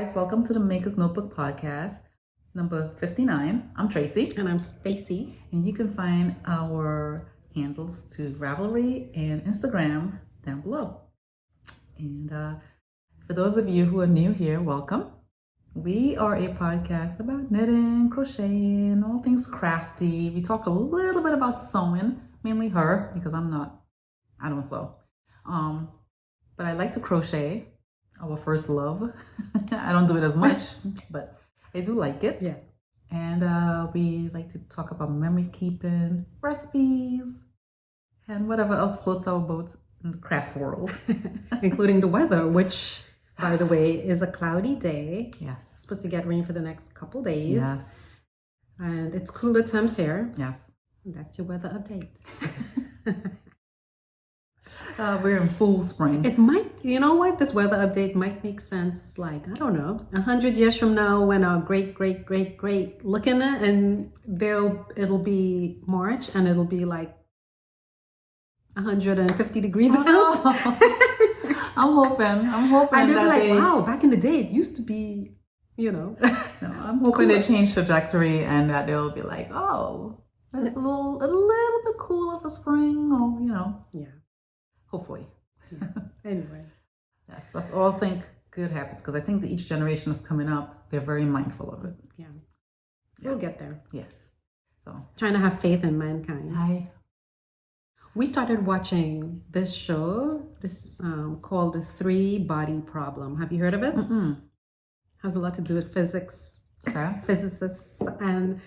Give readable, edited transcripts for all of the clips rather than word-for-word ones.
guys, welcome to the Maker's Notebook podcast, number 59. I'm Tracy. And I'm Stacy. And you can find our handles to Ravelry and Instagram down below. And for those of you who are new here, welcome. We are a podcast about knitting, crocheting, all things crafty. We talk a little bit about sewing, mainly her, because I don't sew. But I like to crochet. Our first love. I don't do it as much, but I do like it. Yeah. And we like to talk about memory keeping, recipes, and whatever else floats our boats in the craft world. Including the weather, which, by the way, is a cloudy day. Yes. Supposed to get rain for the next couple days. Yes. And it's cooler temps here. Yes. That's your weather update. We're in full spring. It might, you know what? This weather update might make sense, like, I don't know, 100 years from now when our great looking at and it'll be March and it'll be like 150 degrees out. I'm hoping and they'll that be like, wow, back in the day it used to be, No, I'm hoping they change trajectory and that they'll be like, oh, it's a little bit cooler for spring, or Yeah. Hopefully. Yeah. Anyway. Yes, let's all think good happens because I think that each generation that's coming up, they're very mindful of it. Yeah. We'll get there. Yes. So trying to have faith in mankind. We started watching this show, called The Three Body Problem. Have you heard of it? Mm-mm. Has a lot to do with physics, okay. physicists, and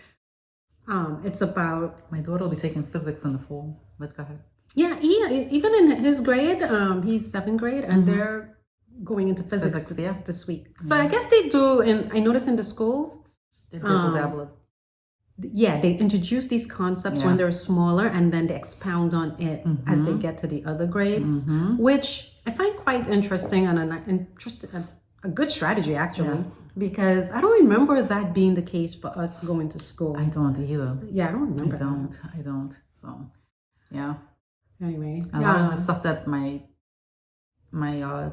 it's about... My daughter will be taking physics in the fall, but go ahead. Yeah, even in his grade, he's 7th grade, and they're going into physics this week. So I guess they do, and I notice in the schools, they dabble. Yeah, they introduce these concepts when they're smaller, and then they expound on it as they get to the other grades, which I find quite interesting and a good strategy, actually, because I don't remember that being the case for us going to school. I don't either. Yeah, I don't remember. I don't. So, yeah. Anyway, a lot of the stuff that my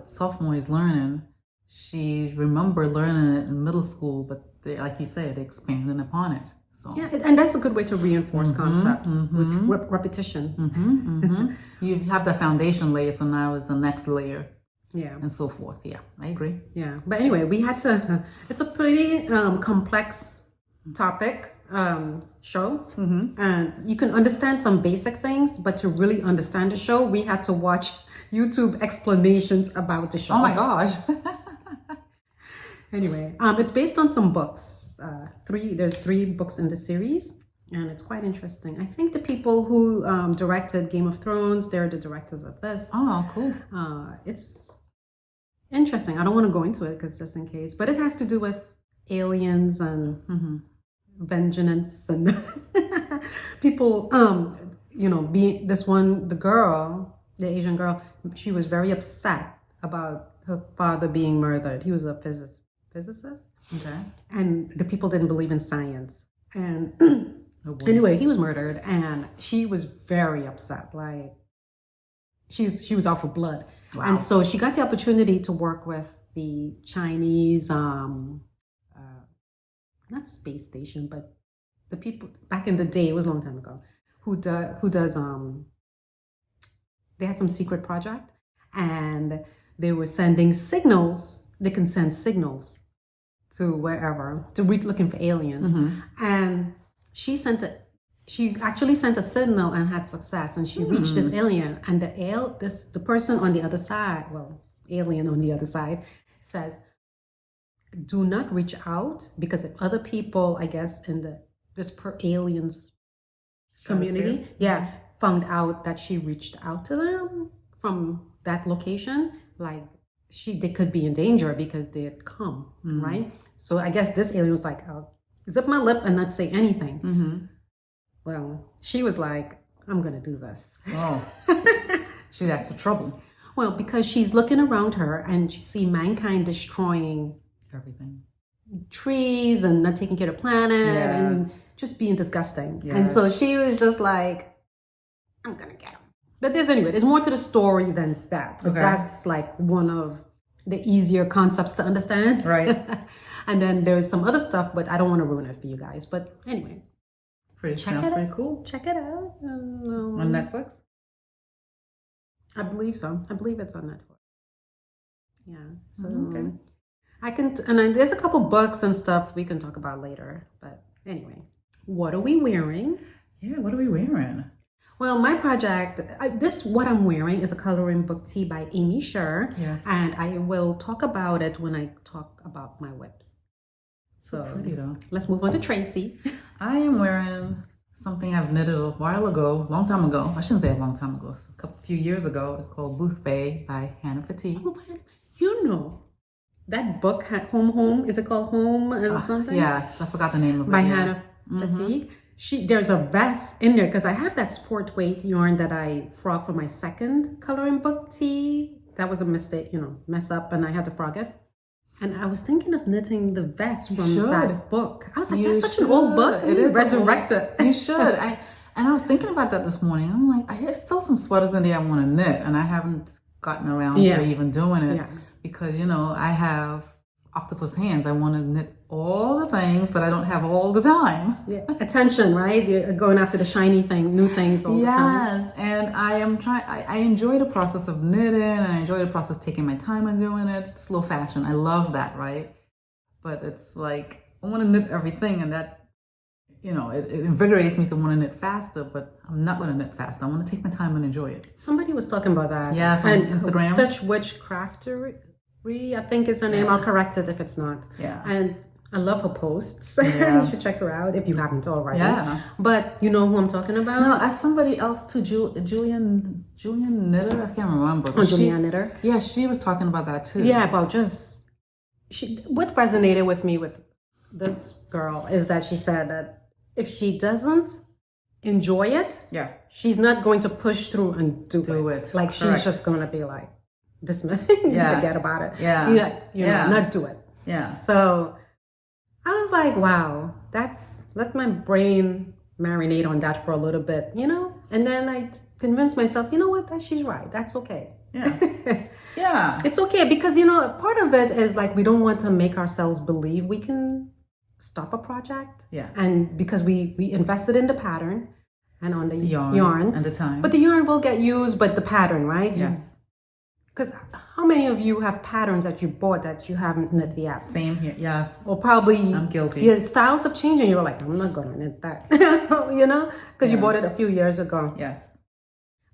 sophomore is learning, she remembered learning it in middle school, but like you said, they expanded upon it. So yeah, and that's a good way to reinforce concepts with repetition. You have the foundation layer, so now it's the next layer. Yeah, and so forth. Yeah, I agree. Yeah, but anyway, we had to. It's a pretty complex topic. Show and you can understand some basic things, but to really understand the show we had to watch YouTube explanations about the show. Oh my gosh. Anyway, it's based on some books. There's 3 books in the series, and it's quite interesting. I think the people who directed Game of Thrones, they're the directors of this. Oh, cool. It's interesting. I don't want to go into it because just in case, but it has to do with aliens and vengeance and people being the Asian girl, she was very upset about her father being murdered. He was a physicist, okay, and the people didn't believe in science, and anyway, he was murdered and she was very upset, like she was out for blood. Wow. And so she got the opportunity to work with the Chinese not space station, but the people back in the day, it was a long time ago, who does they had some secret project and they were sending signals. They can send signals to wherever to reach looking for aliens. And she actually sent a signal and had success, and she reached this alien, and the person on the other side, alien on the other side, says, do not reach out, because if other people, I guess, in this aliens community, found out that she reached out to them from that location, like they could be in danger because they had come, right? So I guess this alien was like, I'll zip my lip and not say anything. Well, she was like, I'm gonna do this. Oh, she asked for trouble. Well, because she's looking around her and she see mankind destroying everything, trees, and not taking care of the planet, and just being disgusting. And so she was just like, I'm gonna get him. But there's more to the story than that. But that's like one of the easier concepts to understand. Right. And then there's some other stuff, but I don't want to ruin it for you guys. But anyway, Sounds pretty cool. check it out. On Netflix? I believe so. I believe it's on Netflix. Yeah. So Okay. there's a couple books and stuff we can talk about later. But anyway, what are we wearing? Yeah, what are we wearing? Well, my project, what I'm wearing is a coloring book tee by Amy Sher. Yes. And I will talk about it when I talk about my whips. So pretty though. Let's move on to Tracy. I am wearing something I've knitted a while ago, long time ago. I shouldn't say a long time ago. It's a few years ago. It's called Booth Bay by Hannah Fatigue. Oh, you know, that book, Home, is it called Home and something? Yes, I forgot the name of it. By yeah. Hannah Fatigue. There's a vest in there because I have that sport weight yarn that I frog for my second coloring book tee. That was a mistake, mess up, and I had to frog it. And I was thinking of knitting the vest from that book. I was like, that's such an old book. It is resurrected. You should. And I was thinking about that this morning. I'm like, there's still some sweaters in there I want to knit, and I haven't gotten around to even doing it because I have octopus hands. I want to knit all the things, but I don't have all the time. Yeah, attention, right? You're going after the shiny thing, new things all the time. Yes, and I am trying. I enjoy the process of knitting, and I enjoy the process of taking my time and doing it. Slow fashion, I love that, right? But it's like I want to knit everything, and that it invigorates me to want to knit faster. But I'm not going to knit fast. I want to take my time and enjoy it. Somebody was talking about that. Yes, on Instagram. Stitch Witch Craftery, I think is her name. I'll correct it if it's not. Yeah. And I love her posts. Yeah. You should check her out if you haven't already. Yeah. But you know who I'm talking about? No, as somebody else too, Julian Knitter. I can't remember. Oh, Julian Knitter. Yeah, she was talking about that too. Yeah, about what resonated with me with this girl is that she said that if she doesn't enjoy it, she's not going to push through and do it. Like she's just going to be like, dismiss, forget about it. Not do it. Yeah. So I was like, wow, let my brain marinate on that for a little bit, and then I convinced myself, you know what, she's right. That's okay. Yeah. Yeah. It's okay because, part of it is like, we don't want to make ourselves believe we can stop a project. Yeah. And because we invested in the pattern and on the yarn and the time. But the yarn will get used, but the pattern, right? Yes. Because how many of you have patterns that you bought that you haven't knit yet? Same here. Yes. Or probably I'm guilty. Your styles have changed and you're like, I'm not going to knit that, because you bought it a few years ago. Yes.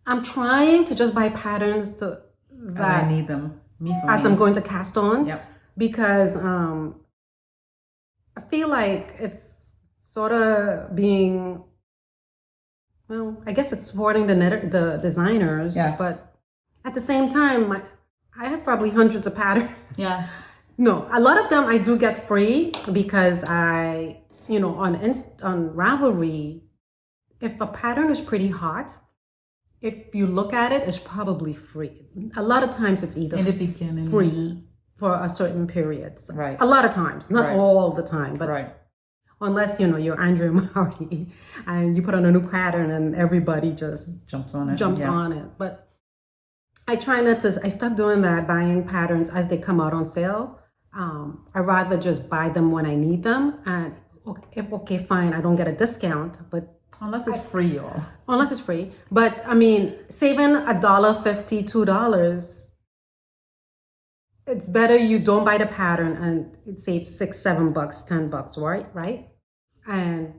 I'm trying to just buy patterns that I need them. I'm going to cast on. Yep. Because I feel like it's sort of being, well, I guess it's supporting the designers. Yes. But at the same time, I have probably hundreds of patterns. Yes. No, a lot of them I do get free because on Ravelry, if a pattern is pretty hot, if you look at it, it's probably free. A lot of times it's either free for a certain period. So right. A lot of times, not all the time, but unless, you're Andrea Maury and you put on a new pattern and everybody just jumps on it. But I try not to, I stopped doing that, buying patterns as they come out on sale. I rather just buy them when I need them. And okay, fine, I don't get a discount, but unless it's free, y'all. Unless it's free. But I mean, saving $1.50, $2, it's better you don't buy the pattern and it saves $6, $7, $10, right? And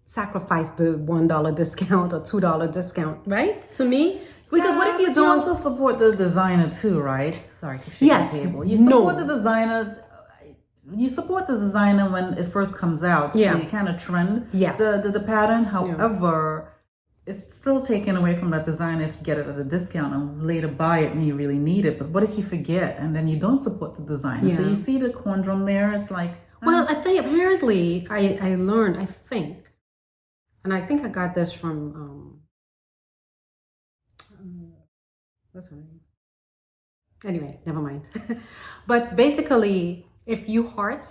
sacrifice the $1 discount or $2 discount, right? To me. Because what if you don't also support the designer too, right? Sorry, keep shaking the table. You support the designer. You support the designer when it first comes out. So you kind of trend the pattern. However, it's still taken away from that designer if you get it at a discount and later buy it when you really need it. But what if you forget and then you don't support the designer? So you see the conundrum there. It's like, well, I think apparently I learned. I think I got this from. What's her name? Anyway, never mind. But basically, if you heart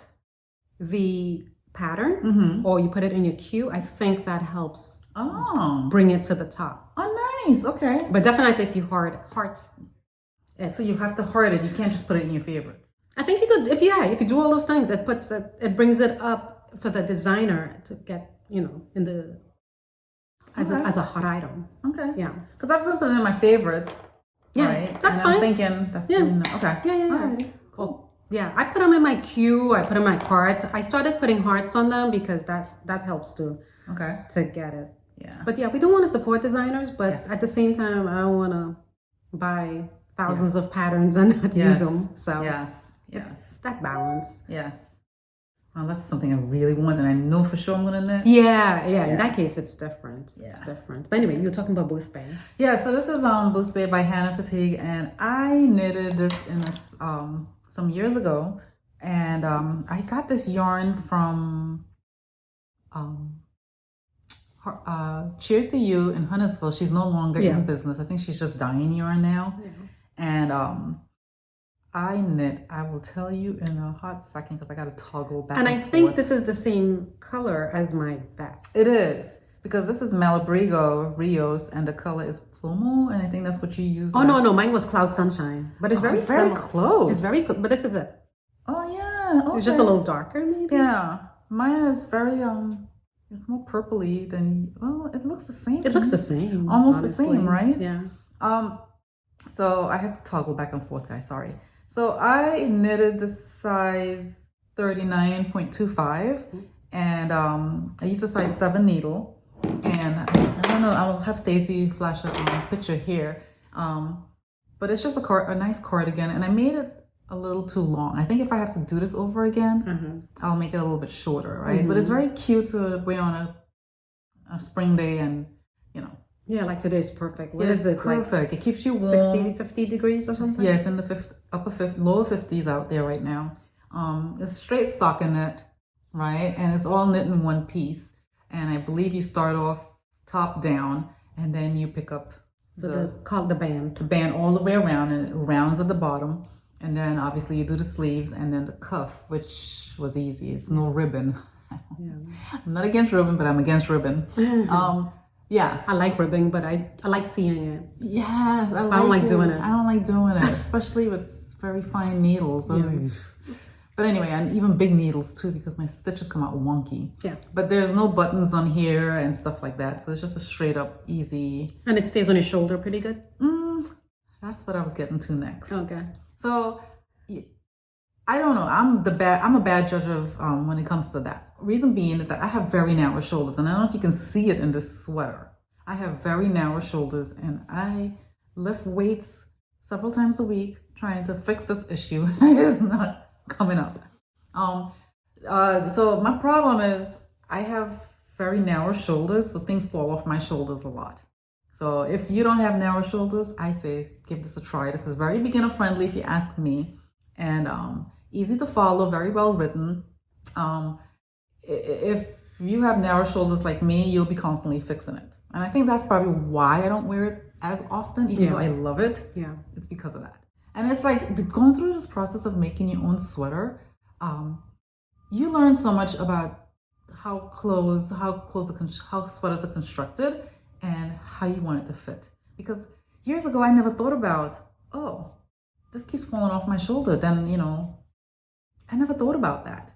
the pattern or you put it in your queue, I think that helps bring it to the top. Oh, nice. Okay. But definitely if you heart So you have to heart it. You can't just put it in your favorites. I think you could, if you do all those things, it brings it up for the designer to get, in the as a hot item. Okay. Yeah. Because I've been putting it in my favorites. Yeah, right? that's and fine. I'm thinking that's okay. Yeah. Alrighty. Cool. Yeah, I put them in my queue. I put in my carts. I started putting hearts on them because that helps to get it. Yeah. But yeah, we do want to support designers, but at the same time, I don't want to buy thousands of patterns and not use them. So it's that balance. Yes. Well, that's something I really want, and I know for sure I'm gonna knit. Yeah. In that case, it's different. Yeah. It's different. But anyway, you're talking about Booth Bay. Yeah. So this is Booth Bay by Hannah Fatigue, and I knitted this in some years ago, and I got this yarn from Cheers to You in Huntersville. She's no longer in business. I think she's just dyeing yarn now. Yeah. And I knit, I will tell you in a hot second because I got to toggle back. And I think this is the same color as my vest. It is, because this is Malabrigo Rios and the color is Plumo, and I think that's what you use. Oh, no, mine was Cloud Sunshine. But it's very close. It's very close, but this is it. Oh, yeah. Okay. It's just a little darker, maybe? Yeah. Mine is very, it's more purpley than, well, it looks the same. It looks the same. Almost honestly. The same, right? Yeah. So I had to toggle back and forth, guys. Sorry. So I knitted the size 39.25, and I used a size 7 needle. And I don't know, I'll have Stacy flash a picture here. But it's just a nice cardigan, and I made it a little too long. I think if I have to do this over again, I'll make it a little bit shorter, right? But it's very cute to wear on a spring day, and Yeah, like today's perfect. What is it? Perfect. Like, it keeps you warm. 60, 50 degrees or something? Yes, in the lower 50s out there right now. It's straight stockinette, right? And it's all knit in one piece. And I believe you start off top down, and then you pick up the band. The band all the way around, and it rounds at the bottom. And then obviously you do the sleeves and then the cuff, which was easy. It's no ribbon. I'm not against ribbon, but I'm against ribbon. Yeah, I like ribbing, but I like seeing it. Yes, I don't like doing it. I don't like doing it, especially with very fine needles. But anyway, and even big needles too, because my stitches come out wonky. Yeah. But there's no buttons on here and stuff like that, so it's just a straight up easy. And it stays on your shoulder pretty good. That's what I was getting to next. Okay. So I don't know. I'm a bad judge of when it comes to that. Reason being is that I have very narrow shoulders, and I don't know if you can see it in this sweater. I have very narrow shoulders, and I lift weights several times a week trying to fix this issue. It's not coming up. So my problem is I have very narrow shoulders, so things fall off my shoulders a lot. So if you don't have narrow shoulders, I say give this a try. This is very beginner friendly if you ask me, and easy to follow, very well written. If you have narrow shoulders like me, you'll be constantly fixing it. And I think that's probably why I don't wear it as often, even though I love it. Yeah. It's because of that. And it's like going through this process of making your own sweater, you learn so much about how sweaters are constructed and how you want it to fit. Because years ago, I never thought about, this keeps falling off my shoulder. Then, I never thought about that.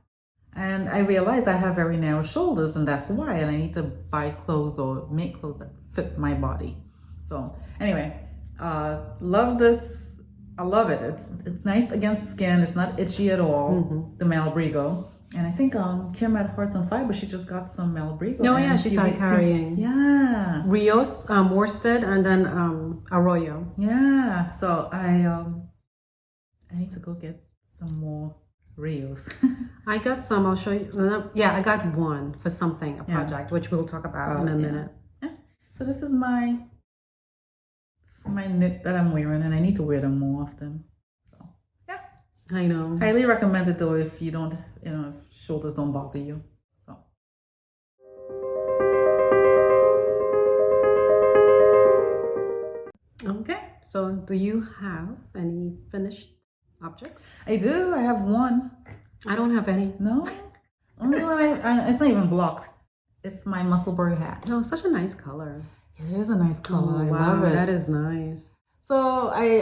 And I realized I have very narrow shoulders, and that's why. And I need to buy clothes or make clothes that fit my body. So anyway, love this. I love it. It's nice against the skin. It's not itchy at all. The Malabrigo. And I think Kim at Hearts on Fiber, she just got some Malabrigo. Oh yeah, she started carrying. Yeah. Rios, worsted, and then Arroyo. Yeah. So I need to go get some more Rios. I got some. I'll show you. Yeah, I got one for something, a project, which we'll talk about in a minute. Yeah. So this is my knit that I'm wearing, and I need to wear them more often. So yeah, I know. Highly recommended though if you don't, if shoulders don't bother you. So. Okay. So do you have any finished objects? I do. I have one. I don't have any. No. Only one it's not even blocked. It's my Musselburgh hat. Oh, such a nice color. It is a nice color. I love it. That is nice. So I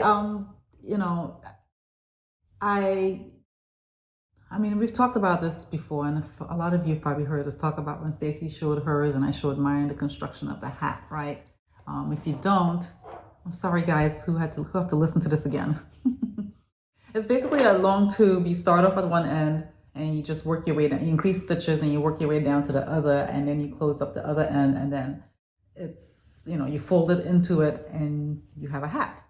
you know, I mean, we've talked about this before, and a lot of you probably heard us talk about when Stacy showed hers and I showed mine, the construction of the hat, right? If you don't, I'm sorry, guys, who have to listen to this again. It's basically a long tube. You start off at one end, and you just work your way down. You increase stitches, and you work your way down to the other, and then you close up the other end, and then it's, you fold it into it, and you have a hat.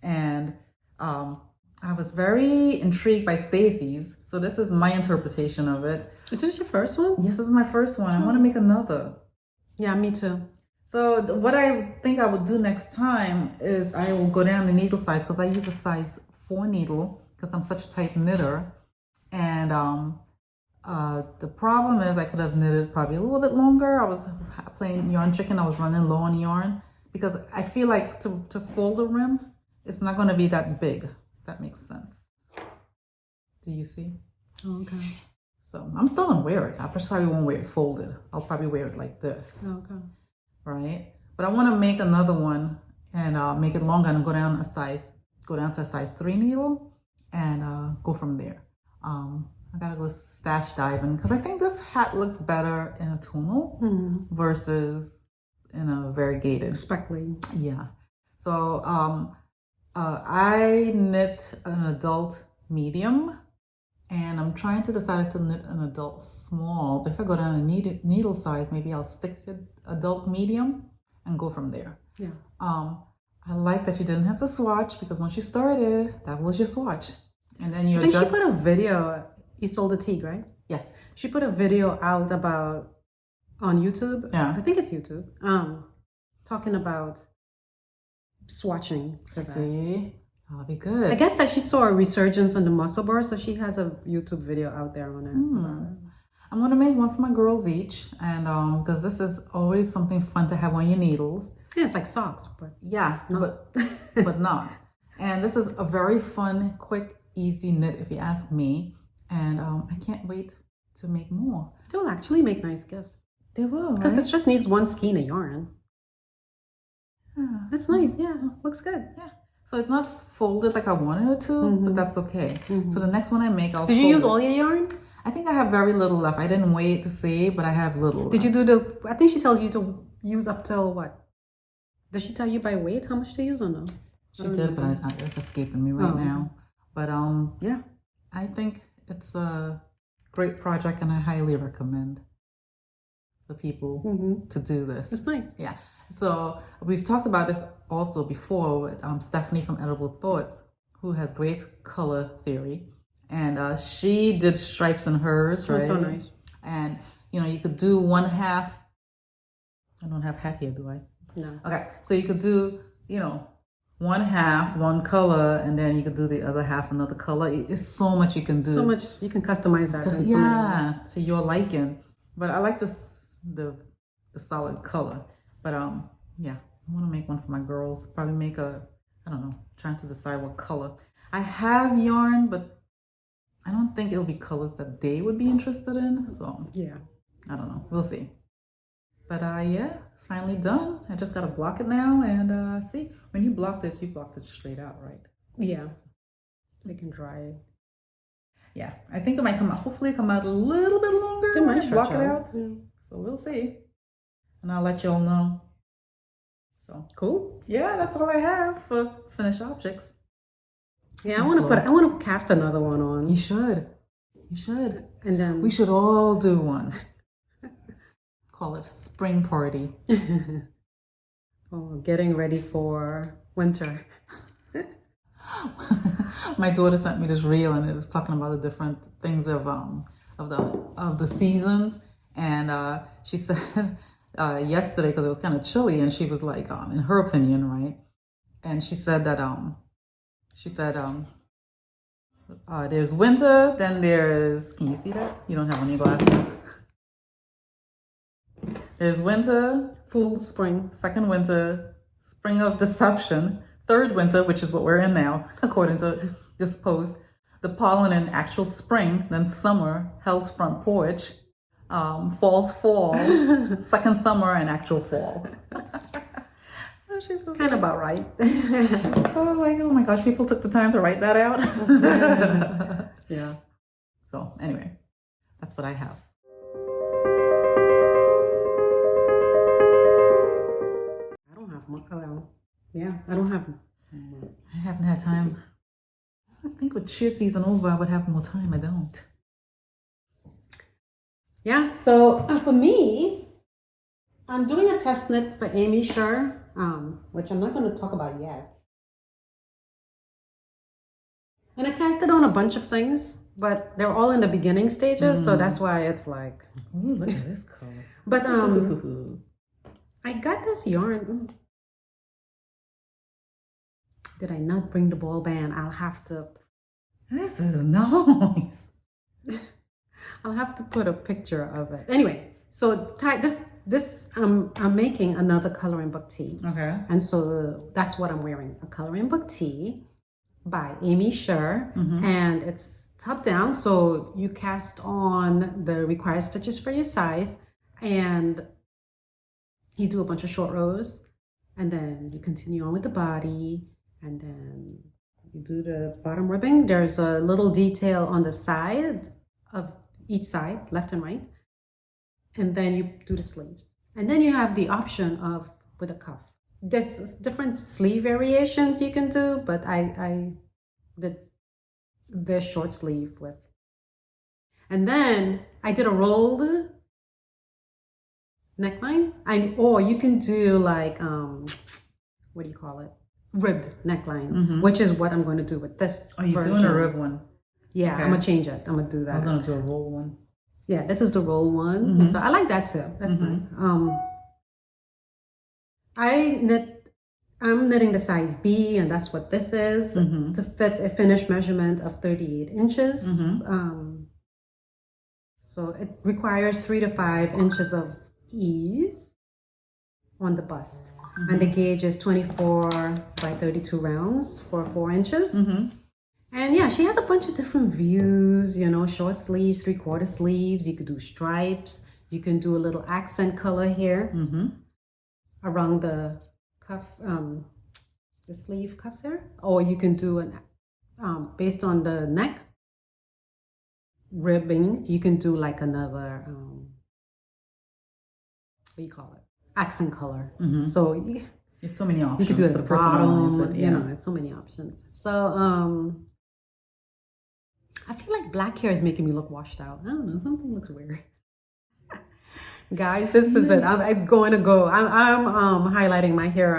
And I was very intrigued by Stacy's, so this is my interpretation of it. Is this your first one? Yes, this is my first one. I want to make another. Yeah, me too. So what I think I would do next time is I will go down the needle size, because I use a size 4 needle because I'm such a tight knitter. And the problem is I could have knitted probably a little bit longer. I was playing yarn chicken. I was running low on yarn because I feel like to fold the rim, it's not going to be that big. That makes sense. Do you see? Okay. So I'm still gonna wear it. I probably won't wear it folded. I'll probably wear it like this. Okay. Right? But I want to make another one and make it longer and go down to a size 3 needle and go from there. I gotta go stash diving because I think this hat looks better in a tonal versus in a variegated. Speckly. Yeah. So I knit an adult medium, and I'm trying to decide to knit an adult small. But if I go down a needle size, maybe I'll stick to adult medium and go from there. Yeah. I like that you didn't have to swatch, because once you started, that was your swatch. And then you I think adjust. she put a video. You sold the Duhigg, right? Yes. She put a video out on YouTube. Yeah. I think it's YouTube. Talking about swatching. See, that'll be good. I guess that she saw a resurgence on the muscle bar, so she has a YouTube video out there on it. I'm gonna make one for my girls each, and because this is always something fun to have on your needles. Yeah, it's like socks, but yeah, but not. And this is a very fun, quick, easy knit, if you ask me. And I can't wait to make more. They will actually make nice gifts. They will, because right? it just needs one skein of yarn. Yeah. It's nice. Yeah, looks good. Yeah. So it's not folded like I wanted it to, but that's okay. So the next one I make, I'll Did you fold use it. all your yarn? I think I have very little left. I didn't wait to see, but I have little Did left. you do I think she tells you to use up till what? Does she tell you by weight how much to use or no? She did, but it's escaping me right now. But yeah, I think it's a great project, and I highly recommend the people to do this. It's nice. Yeah. So we've talked about this also before with Stephanie from Edible Thoughts, who has great color theory, and she did stripes in hers, right? That's so nice. And you could do one half. I don't have hat here, do I? No. Okay, so you could do one half, one color, and then you could do the other half another color. It's so much you can do. So much you can customize that. Yeah, to your liking. But I like the solid color. But yeah, I want to make one for my girls. Probably make I don't know, trying to decide what color. I have yarn, but I don't think it'll be colors that they would be interested in. So yeah, I don't know. We'll see. But yeah, it's finally done. I just gotta block it now and see. When you blocked it straight out, right? Yeah. They can dry it. Yeah, I think it might come out. Hopefully, come out a little bit longer. It might block it stretch out. Yeah. So we'll see, and I'll let y'all know. So Cool. Yeah, that's all I have for finished objects. Yeah, I want to cast another one on. You should. And then We should all do one. Call it spring party. Getting ready for winter. My daughter sent me this reel, and it was talking about the different things of the seasons. And she said yesterday, because it was kind of chilly, and she was like, in her opinion, right? And she said that there's winter, then there's, can you see that? You don't have on your glasses. There's winter, Full spring. second winter, spring of deception, third winter, which is what we're in now, according to this post, the pollen in actual spring, then summer, hell's front porch, fall's fall, second summer, and actual fall. she was Kind of about right. I was like, oh my gosh, people took the time to write that out. Yeah. So anyway, that's what I have. I don't have much. Yeah, I don't have. I haven't had time. I think with cheer season over, I would have more time. I don't. Yeah, so for me, I'm doing a test knit for Amy Sher, which I'm not going to talk about yet. And I cast it on a bunch of things, but they're all in the beginning stages, so that's why it's like. Ooh, look at this color. But I got this yarn. Did I not bring the ball band? I'll have to. This is nice. I'll have to put a picture of it. Anyway, so this I'm making another coloring book tee. Okay. And so that's what I'm wearing, a coloring book tee by Amy Sher. And it's top down, so you cast on the required stitches for your size, and you do a bunch of short rows, and then you continue on with the body, and then you do the bottom ribbing. There's a little detail on the side of each side, left and right, and then you do the sleeves, and then you have the option of with a cuff. There's different sleeve variations you can do, but I did the short sleeve with, and then I did a rolled neckline, or you can do like what do you call it, ribbed neckline, which is what I'm going to do with this. Oh, you're version. doing a rib one? Yeah, Okay. I'm gonna change it. I'm gonna do that. I was gonna do a roll one. Yeah, this is the roll one. So I like that too. That's nice. I'm knitting the size B, and that's what this is, to fit a finished measurement of 38 inches. So it requires 3 to 5 inches of ease on the bust. And the gauge is 24 by 32 rounds for 4 inches. And yeah, she has a bunch of different views, short sleeves, 3/4 sleeves. You could do stripes. You can do a little accent color here around the cuff, the sleeve cuffs here. Or you can do based on the neck ribbing, you can do like another, what do you call it? Accent color. So there's so many options. you could do it at the bottom, yeah. there's so many options. So I feel like black hair is making me look washed out. I don't know, something looks weird. Guys, this is it. It's going to go. I'm highlighting my hair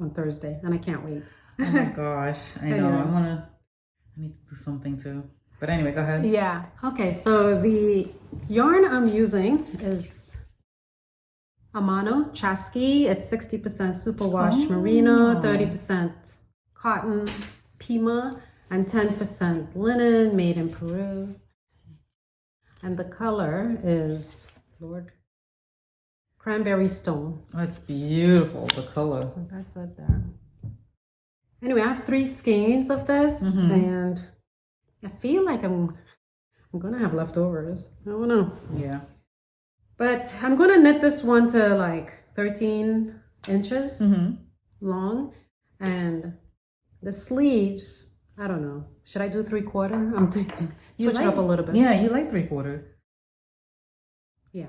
on Thursday, and I can't wait. Oh my gosh, I know. I need to do something too. But anyway, go ahead. Yeah. Okay. So the yarn I'm using is Amano Chasqui. It's 60% superwash merino, 30% cotton Pima, and 10% linen made in Peru. And the color is cranberry stone. Oh, it's beautiful, the color. So that's it there. Anyway, I have 3 skeins of this, and I feel like I'm gonna have leftovers. I don't know. Yeah. But I'm gonna knit this one to like 13 inches long, and the sleeves, I don't know. Should I do 3/4? I'm thinking switch it up a little bit. Yeah, you like 3/4. Yeah.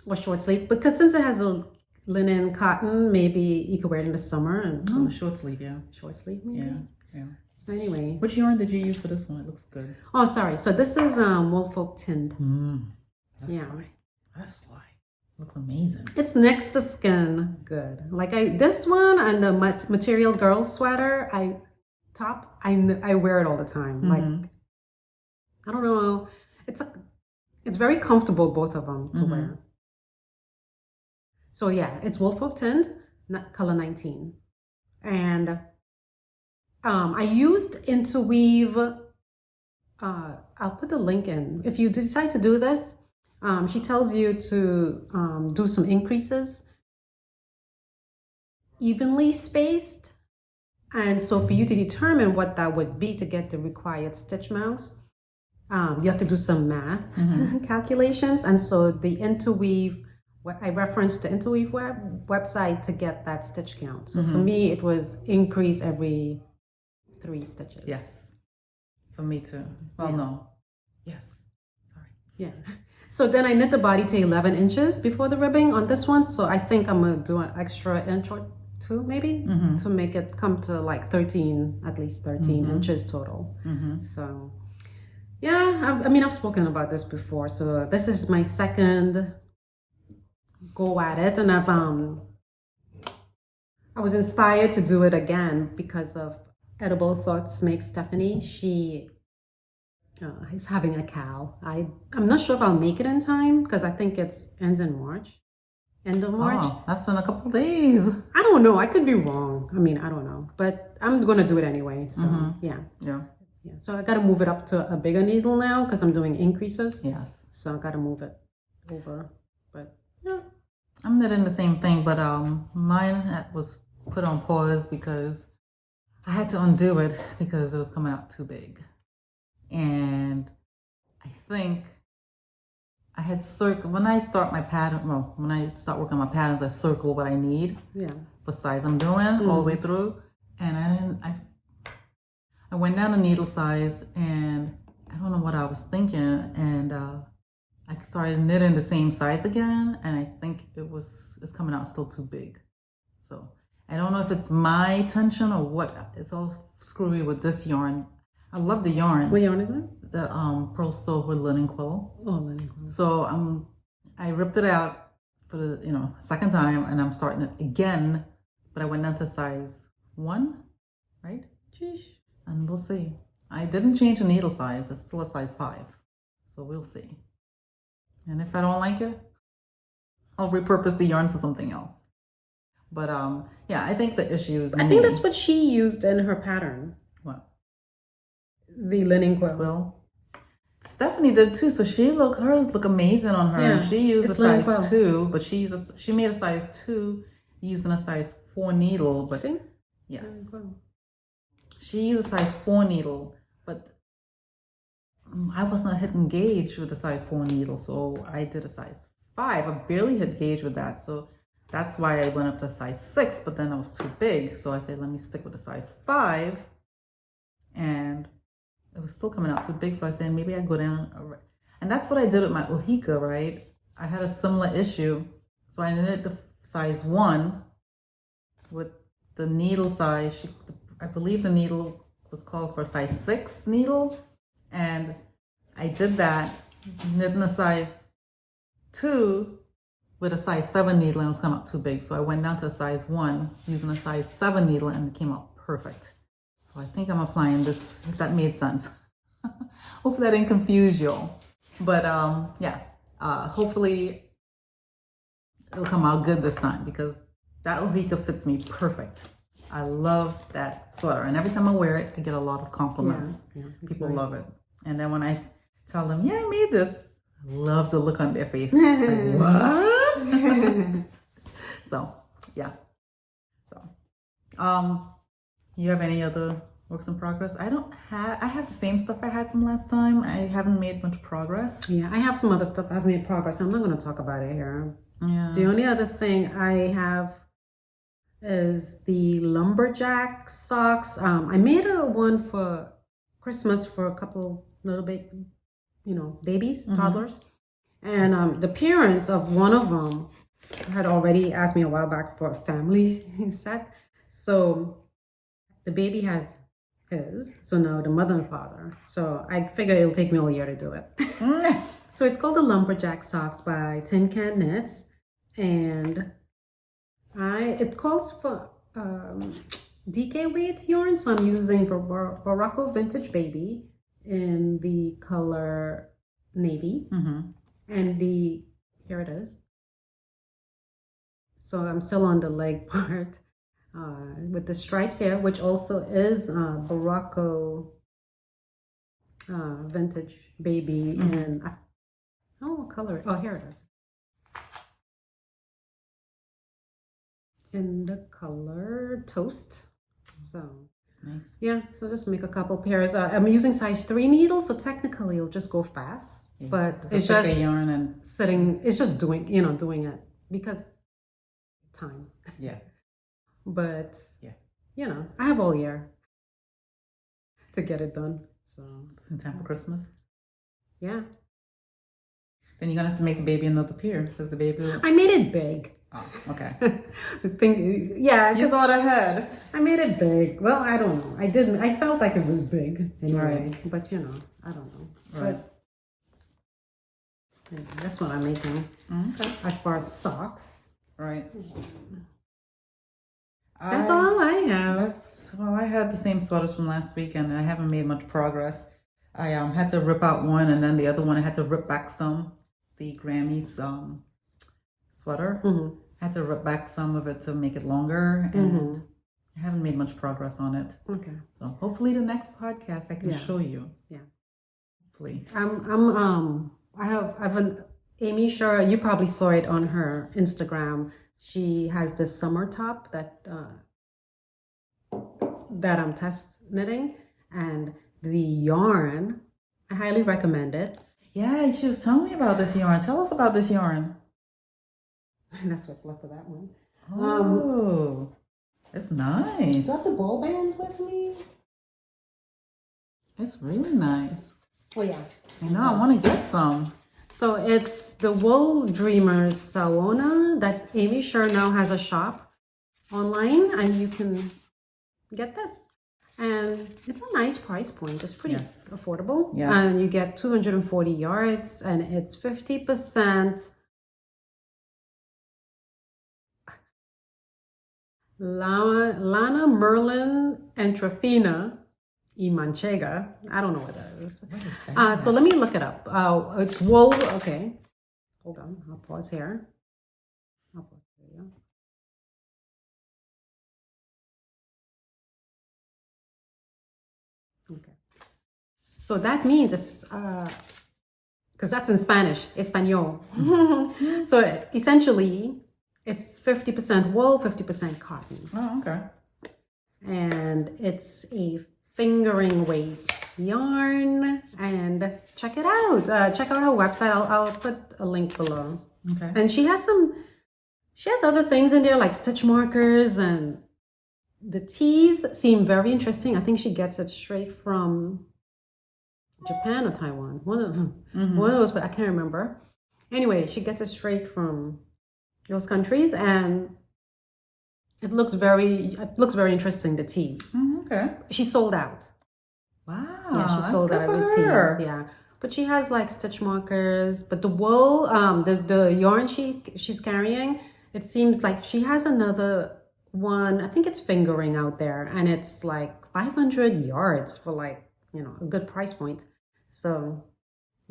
Or short sleeve, because since it has a linen cotton, maybe you could wear it in the summer. And short sleeve, yeah. Short sleeve, maybe. Yeah. So anyway. Which yarn did you use for this one? It looks good. Oh, sorry. So this is Woolfolk Tinned. That's why. Looks amazing. It's next to skin good. Like this one and the Material Girl sweater, I wear it all the time. Like, I don't know. It's very comfortable, both of them, to wear. So yeah, it's Woolfolk Tinned, color 19. And I used Interweave. I'll put the link in. If you decide to do this, she tells you to do some increases, evenly spaced. And so for you to determine what that would be to get the required stitch mounts, you have to do some math calculations. And so the Interweave I referenced the Interweave website to get that stitch count. So for me, it was increase every 3 stitches. Yes. For me too. Well, no. Yes. Sorry. Yeah. So then I knit the body to 11 inches before the ribbing on this one. So I think I'm going to do an extra inch or 2 maybe to make it come to like 13, at least 13 inches total. So yeah, I mean, I've spoken about this before. So this is my second go at it. And I was inspired to do it again because of Edible Thoughts Make Stephanie. She is having a cow. I'm not sure if I'll make it in time because I think it's ends in March. End of March. Oh, that's in a couple of days. I don't know. I could be wrong. I mean, I don't know. But I'm going to do it anyway. So, yeah. So I got to move it up to a bigger needle now because I'm doing increases. Yes. So I got to move it over. But, yeah. I'm knitting the same thing, but mine was put on pause because I had to undo it because it was coming out too big. And I think I had when I start my pattern, well, when I start working on my patterns, I circle what I need for size I'm doing all the way through. And I went down to needle size and I don't know what I was thinking. And I started knitting the same size again. And I think it's coming out still too big. So I don't know if it's my tension or what. It's all screwy with this yarn. I love the yarn. What yarn is it? The Pearl Silver Linen Quill. Oh, Linen Quill. So I ripped it out for the second time, and I'm starting it again. But I went down to size 1, right? Sheesh. And we'll see. I didn't change the needle size. It's still a size 5. So we'll see. And if I don't like it, I'll repurpose the yarn for something else. But yeah, I think the issue is. I think that's what she used in her pattern. What? The linen quill. Well, Stephanie did too. So hers look amazing on her. Yeah, She used a size quill. 2, but she made a size 2 using a size 4 needle. But see? Yes, she used a size 4 needle, but I wasn't hitting gauge with a size 4 needle, so I did a size 5. I barely hit gauge with that, so that's why I went up to size 6. But then it was too big, so I said, let me stick with a size 5, and it was still coming out too big. So I said, maybe I go down, and that's what I did with my Duhigg, right? I had a similar issue, so I knitted the size 1 with the needle size. I believe the needle was called for a size 6 needle, and I did that, knitting a size 2 with a size 7 needle, and it was coming out too big. So I went down to a size 1 using a size 7 needle, and it came out perfect. So I think I'm applying this, if that made sense. Hopefully that didn't confuse y'all. But yeah, hopefully it'll come out good this time because that Duhigg fits me perfect. I love that sweater, and every time I wear it, I get a lot of compliments. People love it. And then when I tell them, yeah, I made this, I love the look on their face. Like, what? So, yeah. So, you have any other works in progress? I have the same stuff I had from last time. I haven't made much progress. Yeah, I have some other stuff I've made progress. I'm not going to talk about it here. Yeah. The only other thing I have is the lumberjack socks. I made one for Christmas for a couple little babies, toddlers. And the parents of one of them had already asked me a while back for a family set. So the baby has his, so now the mother and father. So I figure it'll take me all year to do it. So it's called the Lumberjack Socks by Tin Can Knits. And it calls for DK weight yarn, so I'm using for Morocco Vintage Baby in the color navy. And here it is. So I'm still on the leg part with the stripes here, which also is Morocco Vintage Baby. And what color? Oh, here it is. In the color Toast. So nice. Yeah, so just make a couple pairs. I'm using size 3 needles, so technically it'll just go fast. But it's just yarn and sitting. It's just doing it because time. Yeah. But Yeah. I have all year to get it done. So In time for Christmas. yeah. Then you're gonna have to make the baby another pair because the baby. I made it big. Oh, okay. The thing, yeah, You thought ahead. I made it big. Well, I don't know. I didn't. I felt like it was big anyway. Right. But I don't know. Right. But yeah, that's what I'm making. Okay. As far as socks. Right. That's all I have. Well, I had the same sweaters from last week, and I haven't made much progress. I had to rip out one, and then the other one I had to rip back some. The Grammys sweater. Mm-hmm. I had to rip back some of it to make it longer, and I haven't made much progress on it. Okay. So hopefully the next podcast I can show you. Yeah. Hopefully. I have an Amy Shara. You probably saw it on her Instagram. She has this summer top that I'm test knitting, and the yarn, I highly recommend it. Yeah, she was telling me about this yarn. Tell us about this yarn. And that's what's left of that one. Oh, it's nice. Got the ball band with me. It's really nice. Oh yeah. I know, I want to get some. So it's the Wool Dreamers Saona that Amy Shara now has a shop online, and you can get this. And it's a nice price point. It's pretty affordable. Yes. And you get 240 yards, and it's 50% Lana Merlin Entrefina y Manchega. I don't know what that is. What is that? So let me look it up. It's wool. Okay. Hold on. I'll pause here. I'll pause the video. Okay. So that means it's because that's in Spanish, Espanol. So essentially, it's 50% wool, 50% cotton. Oh, okay. And it's a fingering weight yarn. And check it out. Check out her website. I'll put a link below. Okay. And she has other things in there like stitch markers, and the tees seem very interesting. I think she gets it straight from Japan or Taiwan. One of those, but I can't remember. Anyway, she gets it straight from those countries, and it looks very interesting, the tees. Okay. She sold out. Wow. Yeah, she sold out of the tees. Yeah. But she has like stitch markers, but the wool, the yarn she's carrying, it seems like she has another one. I think it's fingering out there, and it's like 500 yards for like, a good price point. So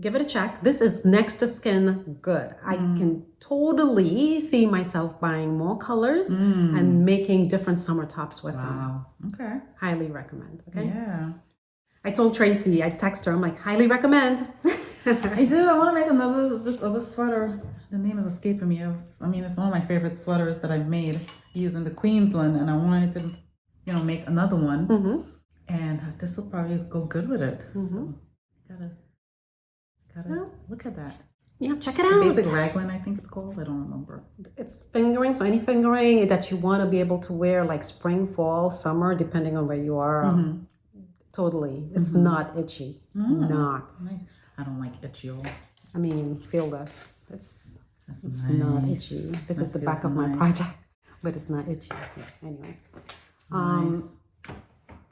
give it a check. This is next to skin good. I can totally see myself buying more colors and making different summer tops with them. Wow. Okay. Highly recommend. Okay. Yeah. I told Tracy, I text her, I'm like, highly recommend. I do. I want to make this other sweater. The name is escaping me. It's one of my favorite sweaters that I've made using the Queensland, and I wanted to, make another one. And this will probably go good with it. So gotta look at that. Yeah, check it out. Basic raglan, I think it's called. I don't remember. It's fingering, so any fingering that you want to be able to wear like spring, fall, summer, depending on where you are. Totally. It's not itchy. Not. Nice. I don't like itchy. Feel this. It's nice. not itchy. This is the back of my project, but it's not itchy. Yeah, anyway. Nice.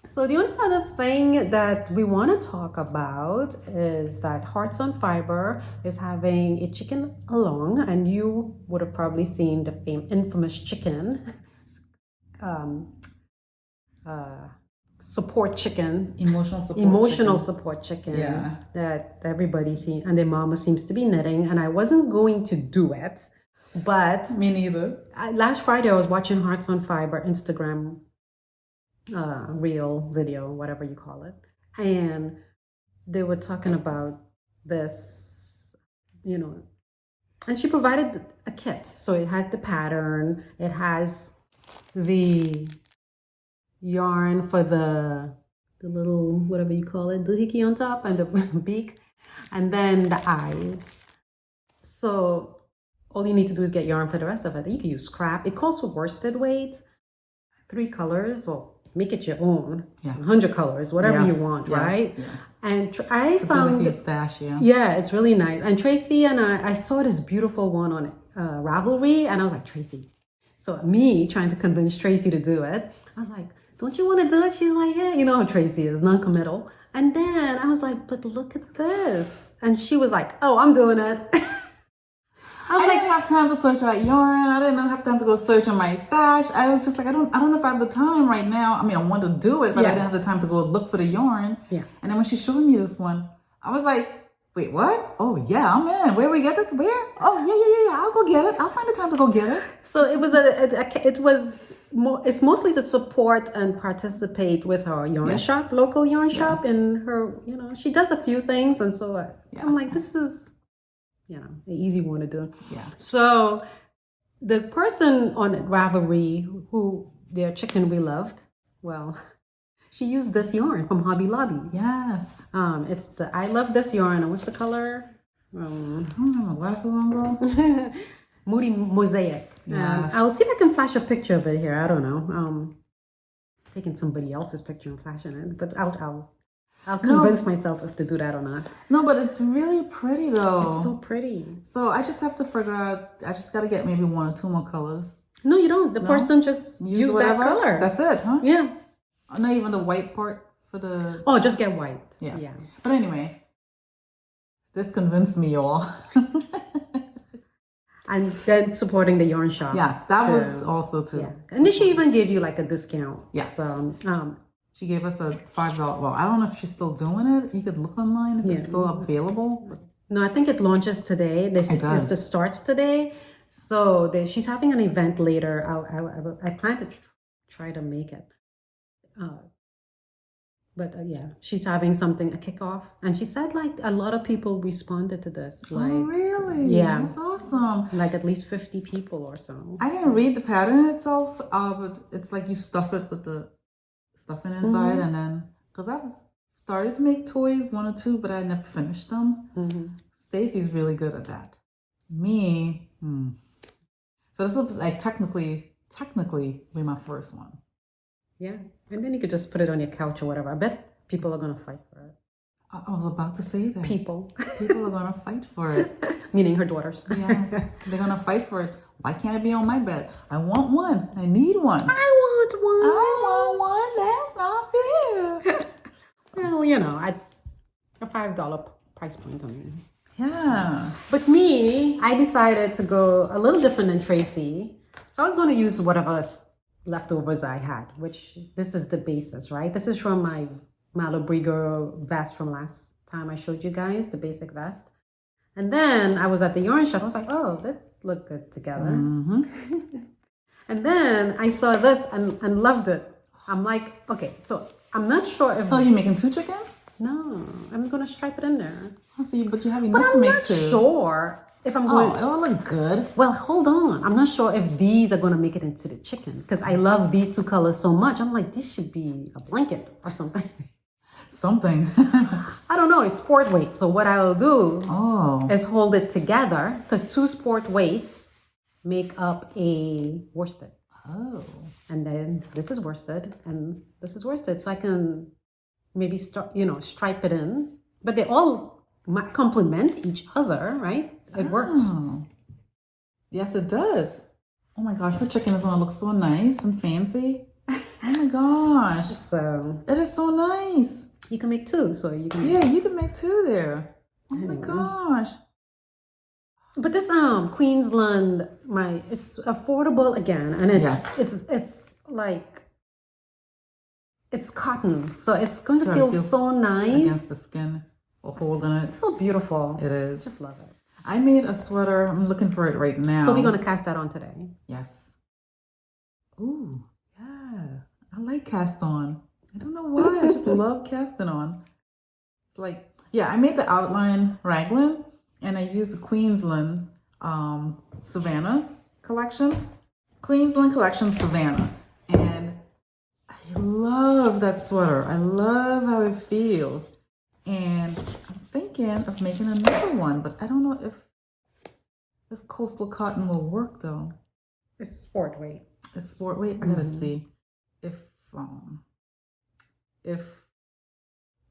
So the only other thing that we want to talk about is that Hearts on Fiber is having a chicken along, and you would have probably seen the infamous chicken, support chicken, emotional support chicken, that everybody sees, and their mama seems to be knitting. And I wasn't going to do it, but me neither. Last Friday I was watching Hearts on Fiber Instagram reel video, whatever you call it, and they were talking about this, and she provided a kit. So it has the pattern, it has the yarn for the little, whatever you call it, doohickey on top, and the beak, and then the eyes. So all you need to do is get yarn for the rest of it. You can use scrap. It calls for worsted weight, 3 colors, or make it your own. Yeah. 100 colors, whatever you want, yes, right? Yes. And I found your stash, yeah. Yeah, it's really nice. And Tracy and I saw this beautiful one on Ravelry, and I was like, Tracy. So me trying to convince Tracy to do it, I was like, don't you want to do it? She's like, yeah, you know how Tracy is, non-committal. And then I was like, but look at this. And she was like, oh, I'm doing it. I didn't have time to search out yarn. I didn't have time to go search on my stash. I was just like, I don't know if I have the time right now. I mean, I want to do it, but I didn't have the time to go look for the yarn. Yeah. And then when she showed me this one, I was like, wait, what? Oh yeah, I'm in. Where we get this? Where? Oh yeah. I'll go get it. I'll find the time to go get it. So it was it's mostly to support and participate with our yarn shop, local yarn shop, and her. You know, she does a few things, and so I'm like, this is, you know, an easy one to do. Yeah. So the person on Ravelry who their chicken we loved, well, she used this yarn from Hobby Lobby. Yes. It's the I love this yarn. What's the color? I don't have my glasses on, girl. Moody Mosaic. Yes. I'll see if I can flash a picture of it here. I don't know. Taking somebody else's picture and flashing it, but I'll convince myself if to do that or not. No, but it's really pretty though. It's so pretty. So I just have to figure out. I just got to get maybe 1 or 2 more colors. No, you don't. The person just use that color. That's it, huh? Yeah. Not even the white part for the. Oh, just get white. Yeah. But anyway, this convinced me, y'all. And then supporting the yarn shop. Yes, that was also too. Yeah. And then she even gave you like a discount. Yes. So, she gave us a $5. Well, I don't know if she's still doing it. You could look online if it's still available. But... No, I think it launches today. This starts today. So she's having an event later. I plan to try to make it. But she's having something, a kickoff. And she said like a lot of people responded to this. Like, oh, really? Yeah. That's awesome. Like at least 50 people or so. I didn't read the pattern itself, but it's like you stuff it with the stuffing inside. And then, because I've started to make toys, 1 or 2, but I never finished them. Stacy's really good at that. Me, So this will like technically be my first one. Yeah, and then you could just put it on your couch or whatever. I bet people are going to fight for it. I was about to say that. People are going to fight for it. Meaning her daughters. Yes, they're going to fight for it. Why can't it be on my bed? I want one. I need one. I want one. That's not fair. Well, you know, a $5 price point on it. Yeah. But me, I decided to go a little different than Tracy. So I was going to use whatever leftovers I had, which this is the basis, right? This is from my Malabrigo vest from last time I showed you guys, the basic vest. And then I was at the yarn shop. I was like, oh, that looked good together. And then I saw this and loved it. I'm like, okay, so I'm not sure if... Oh, you making 2 chickens? No, I'm going to stripe it in there. Oh, so but you have enough to make 2. But I'm not sure if I'm going... Oh, it will look good. Well, hold on. I'm not sure if these are going to make it into the chicken because I love these 2 colors so much. I'm like, this should be a blanket or something. Something. I don't know. It's sport weight. So what I'll do is hold it together because 2 sport weights make up a worsted. Oh. And then this is worsted and this is worsted. So I can maybe stripe it in. But they all complement each other, right? It works. Yes, it does. Oh my gosh, her chicken is going to look so nice and fancy. Oh my gosh. So it is so nice. You can make 2, so you can. Yeah, you can make 2 there. Oh my gosh. But this Queensland, it's affordable again, and it's like it's cotton, so it's going to feel so nice against the skin or holding it. It's so beautiful. It is. Just love it. I made a sweater. I'm looking for it right now. So we're going to cast that on today. Yes. Ooh, yeah. I like cast on. I don't know why. I just love casting on. It's like, I made the outline raglan and I used the Queensland Savannah collection. Queensland collection Savannah. And I love that sweater. I love how it feels. And I'm thinking of making another one, but I don't know if This coastal cotton will work though. It's sport weight. It's sport weight. I gotta see if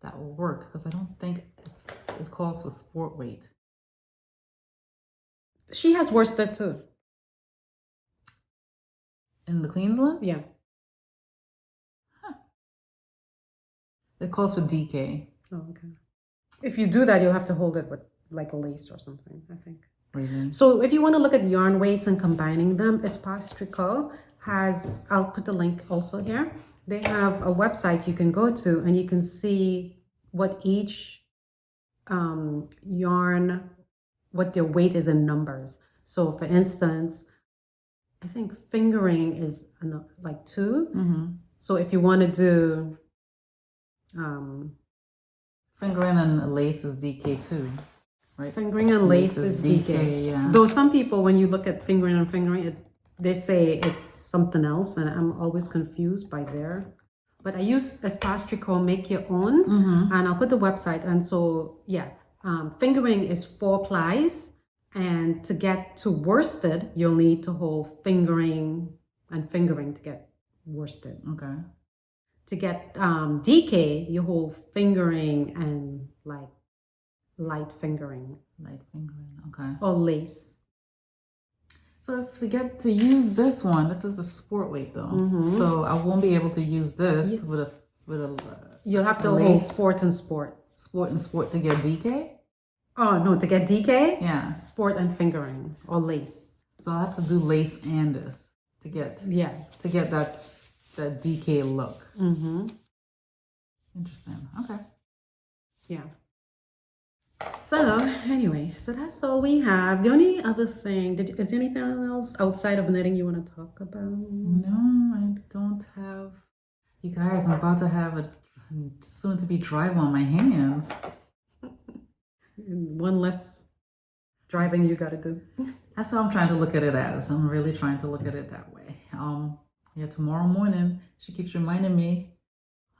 that will work because I don't think it calls for sport weight. She has worsted too. In the Queensland? Yeah. Huh. It calls for DK. Oh, okay. If you do that, you'll have to hold it with like a lace or something, I think. Really? So if you want to look at yarn weights and combining them, Espace Tricot has, I'll put the link also here. They have a website you can go to and you can see what each yarn, what their weight is in numbers. So for instance, I think fingering is like 2. Mm-hmm. So if you want to do fingering and lace is DK too, right? fingering and lace is DK. Yeah. Though some people, when you look at fingering and fingering, they say it's something else, and I'm always confused by there. But I use Espace Tricot Make Your Own, and I'll put the website. And so, yeah, fingering is 4 plies, and to get to worsted, you'll need to hold fingering and fingering to get worsted. Okay. To get DK, you hold fingering and like light fingering. Light fingering, okay. Or lace. So if to get to use this one, this is a sport weight though. So I won't be able to use this with a You'll have to hold lace. sport and sport. Sport and sport to get DK? Oh no, to get DK? Yeah. Sport and fingering or lace. So I'll have to do lace and this to get that DK look. Interesting. Okay. Yeah. So anyway, so that's all we have. The only other thing, is there anything else outside of knitting you want to talk about? No, I don't have. You guys, I'm about to have a soon to be drywall on my hands. And one less driving you got to do. That's how I'm trying to look at it as. I'm really trying to look at it that way. Yeah, tomorrow morning, she keeps reminding me,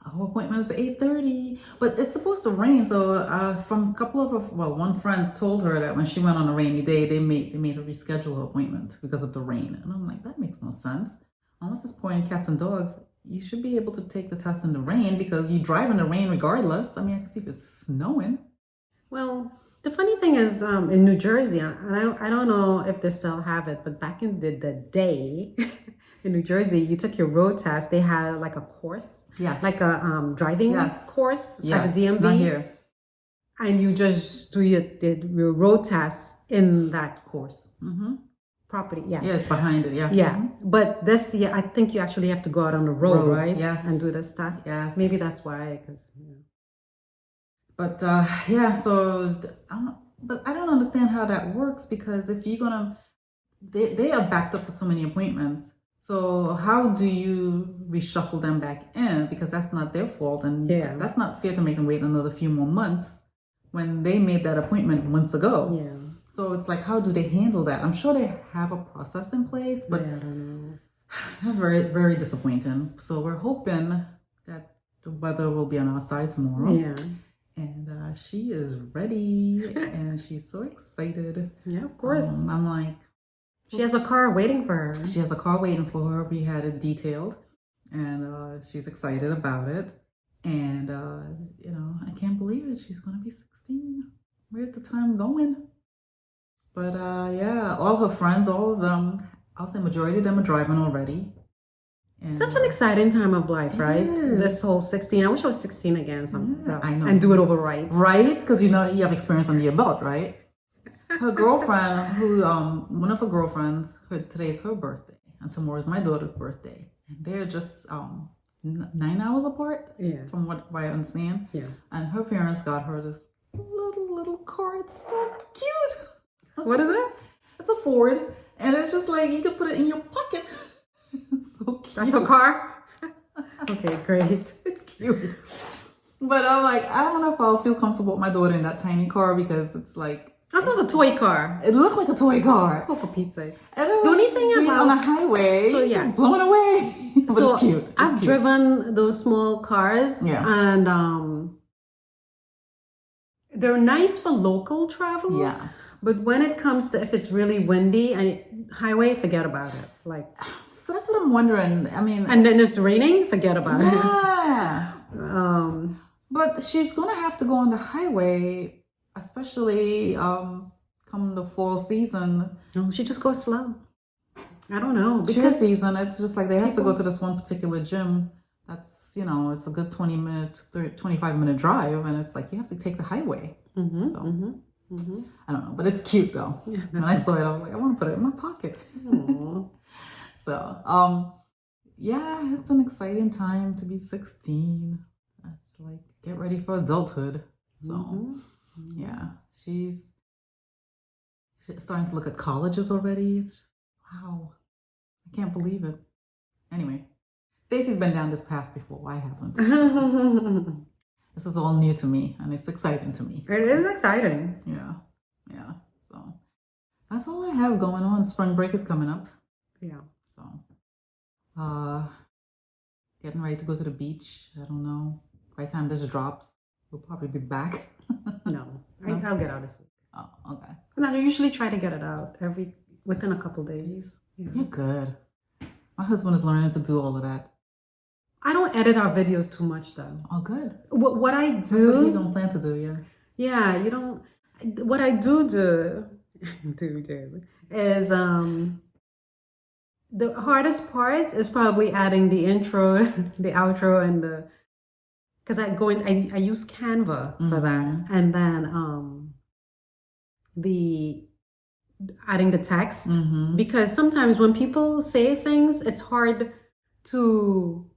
our appointment is at 8:30, but it's supposed to rain. So from a couple of one friend told her that when she went on a rainy day, they made her reschedule her appointment because of the rain. And I'm like, that makes no sense. Unless it's pouring cats and dogs, you should be able to take the test in the rain because you drive in the rain regardless. I mean, I can see if it's snowing. Well, the funny thing is in New Jersey, and I don't know if they still have it, but back in the day in New Jersey, you took your road test. They had like a course, like a driving course at the DMV. Not here. And you just do your road test in that course. Property, yeah. Yeah, it's behind it, yeah. Yeah, but this year, I think you actually have to go out on the road, right? Yes. And do this test. Yes. Maybe that's why, because... But yeah, so I don't understand how that works because if you're gonna, they are backed up for so many appointments. So how do you reshuffle them back in? Because that's not their fault, and that's not fair to make them wait another few more months when they made that appointment months ago. Yeah. So it's like, how do they handle that? I'm sure they have a process in place, but I don't know. That's very, very disappointing. So we're hoping that the weather will be on our side tomorrow. Yeah. And she is ready and she's so excited. Yeah, of course. I'm like... She has a car waiting for her. She has a car waiting for her. We had it detailed and she's excited about it. And, you know, I can't believe it. She's going to be 16. Where's the time going? But, yeah, all her friends, all of them, I'll say majority of them are driving already. And, such an exciting time of life, right? This whole 16. I wish I was 16 again. I know. And do it over right. Right? Because you know you have experience under your belt, right? Her girlfriend, one of her girlfriends, today's her birthday. And tomorrow's my daughter's birthday. And they're just 9 hours apart, from what I understand. Yeah. And her parents got her this little car. It's so cute. What is it? It's a Ford. And it's just like you can put it in your pocket. So cute. That's her car? Okay, great. It's cute. But I'm like, I don't know if I'll feel comfortable with my daughter in that tiny car because it's like... I thought it was a toy car. It looked like a toy car. Oh, for Pete's sake. And the only thing about... on a highway, so yeah, blown away. But so it's cute. I've driven those small cars. Yeah. And they're nice for local travel. Yes. But when it comes to if it's really windy and highway, forget about it. Like, so that's what I'm wondering. I mean, and then it's raining, forget about it. Yeah. But she's gonna have to go on the highway, especially come the fall season. No, she just goes slow. I don't know. Cheer season, it's just like they have to go to this one particular gym. That's, it's a good 25-minute drive, and it's like you have to take the highway. So I don't know, but it's cute though. Yeah, when I saw it, I was like, I want to put it in my pocket. So, yeah, it's an exciting time to be 16. It's like get ready for adulthood. So, yeah, she's starting to look at colleges already. It's just, wow, I can't believe it. Anyway, Stacy's been down this path before. I haven't. So. This is all new to me, and it's exciting to me. It is exciting. Yeah. So that's all I have going on. Spring break is coming up. Yeah. So, getting ready to go to the beach. I don't know. By the time this drops, we'll probably be back. No? I'll get out this week. Oh, okay. And I usually try to get it out within a couple days. Yeah. You're good. My husband is learning to do all of that. I don't edit our videos too much though. Oh, good. What I do... That's what you don't plan to do, yeah. Yeah, you don't... What I do is... the hardest part is probably adding the intro, the outro, and the... Because I use Canva for that. And then adding the text. Because sometimes when people say things, it's hard to...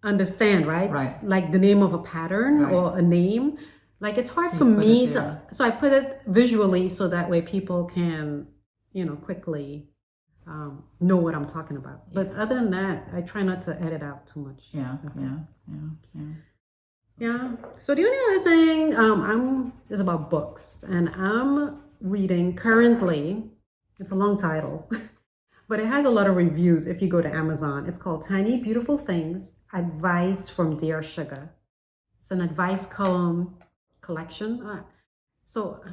understand, right? Like the name of a pattern or a name. Like it's hard for me to, so I put it visually so that way people can, quickly know what I'm talking about. Yeah. But other than that, I try not to edit out too much. Yeah. So the only other thing is about books, and I'm reading currently. It's a long title, but it has a lot of reviews. If you go to Amazon, it's called Tiny Beautiful Things: Advice from Dear Sugar. It's an advice column collection. So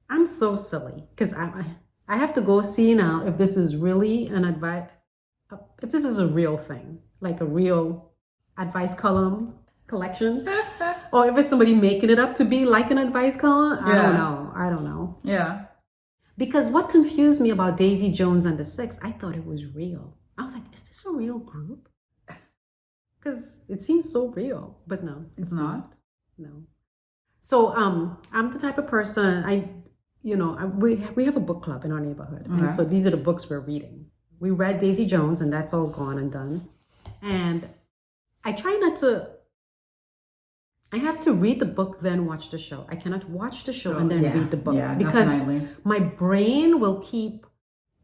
I'm so silly because I have to go see now if this is really an advice, if this is a real thing, like a real advice column collection, or if it's somebody making it up to be like an advice column. I don't know. Yeah. Because what confused me about Daisy Jones and the Six, I thought it was real. I was like, is this a real group? Because it seems so real, but no, it's not. No. So I'm the type of person we have a book club in our neighborhood, and so these are the books we're reading. We read Daisy Jones, and that's all gone and done. And I try not to. I have to read the book, then watch the show. I cannot watch the show and then read the book because my brain will keep.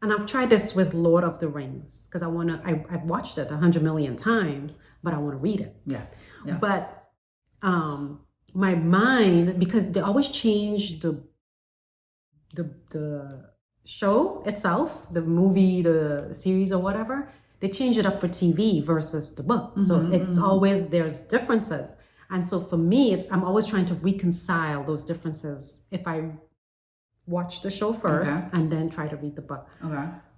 And I've tried this with Lord of the Rings because I've watched it 100 million times, but I want to read it. Yes. But my mind, because they always change the show itself, the movie, the series or whatever, they change it up for TV versus the book. So it's always, there's differences. And so for me, I'm always trying to reconcile those differences if I watch the show first and then try to read the book.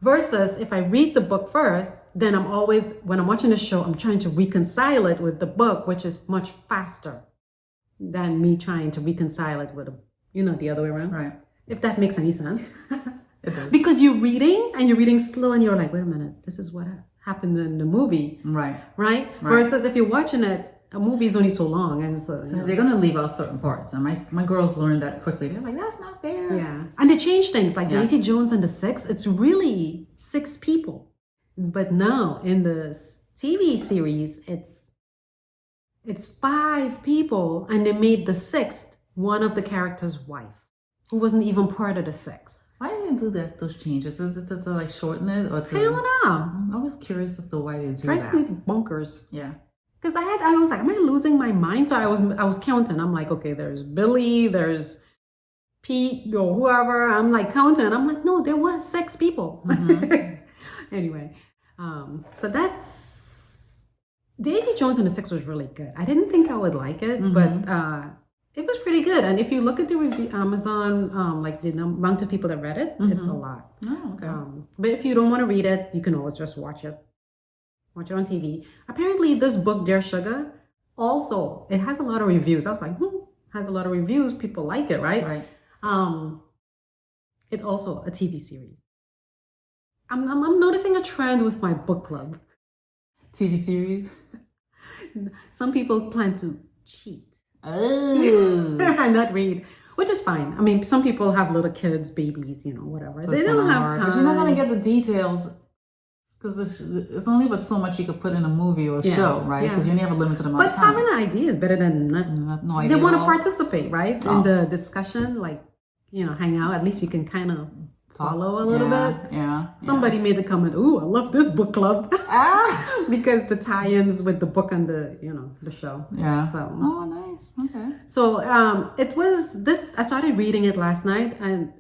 Versus if I read the book first, then I'm always, when I'm watching the show, I'm trying to reconcile it with the book, which is much faster than me trying to reconcile it with, the other way around. Right. If that makes any sense. It does. Because you're reading slow and you're like, wait a minute, this is what happened in the movie. Right? Versus if you're watching it, a movie is only so long, and so they're gonna leave out certain parts. And my girls learned that quickly. They're like, "That's not fair." Yeah, and they change things. Like Daisy Jones and the Six, it's really 6 people, but now in the TV series, it's 5 people, and they made the 6th one of the characters' wife, who wasn't even part of the 6. Why did they do those changes? Is it to like shorten it, or to? I don't know. I'm always curious as to why they do that. It's bonkers. Yeah. Because I was like, am I losing my mind? So I was counting. I'm like, okay, there's Billy, there's Pete, or whoever. I'm like counting. I'm like, no, there was 6 people. Anyway, so that's Daisy Jones and the Six was really good. I didn't think I would like it, but it was pretty good. And if you look at the review, Amazon, like the amount of people that read it, it's a lot. Oh, okay. But if you don't want to read it, you can always just watch it on TV. Apparently, this book, Dear Sugar, also it has a lot of reviews. I was like, has a lot of reviews. People like it, right? Right. It's also a TV series. I'm noticing a trend with my book club. TV series. Some people plan to cheat. Oh. And not read, which is fine. I mean, some people have little kids, babies, whatever. So they don't have time. Because you're not going to get the details. Because it's only but so much you could put in a movie or a show, right? Because you only have a limited amount of time. But having an idea is better than no idea. They want to participate, right? In the discussion, like, hang out. At least you can kind of follow a little bit. Yeah. Somebody made the comment, "Ooh, I love this book club." Because the tie-ins with the book and the show. Yeah. So. Oh, nice. Okay. So it was this. I started reading it last night, and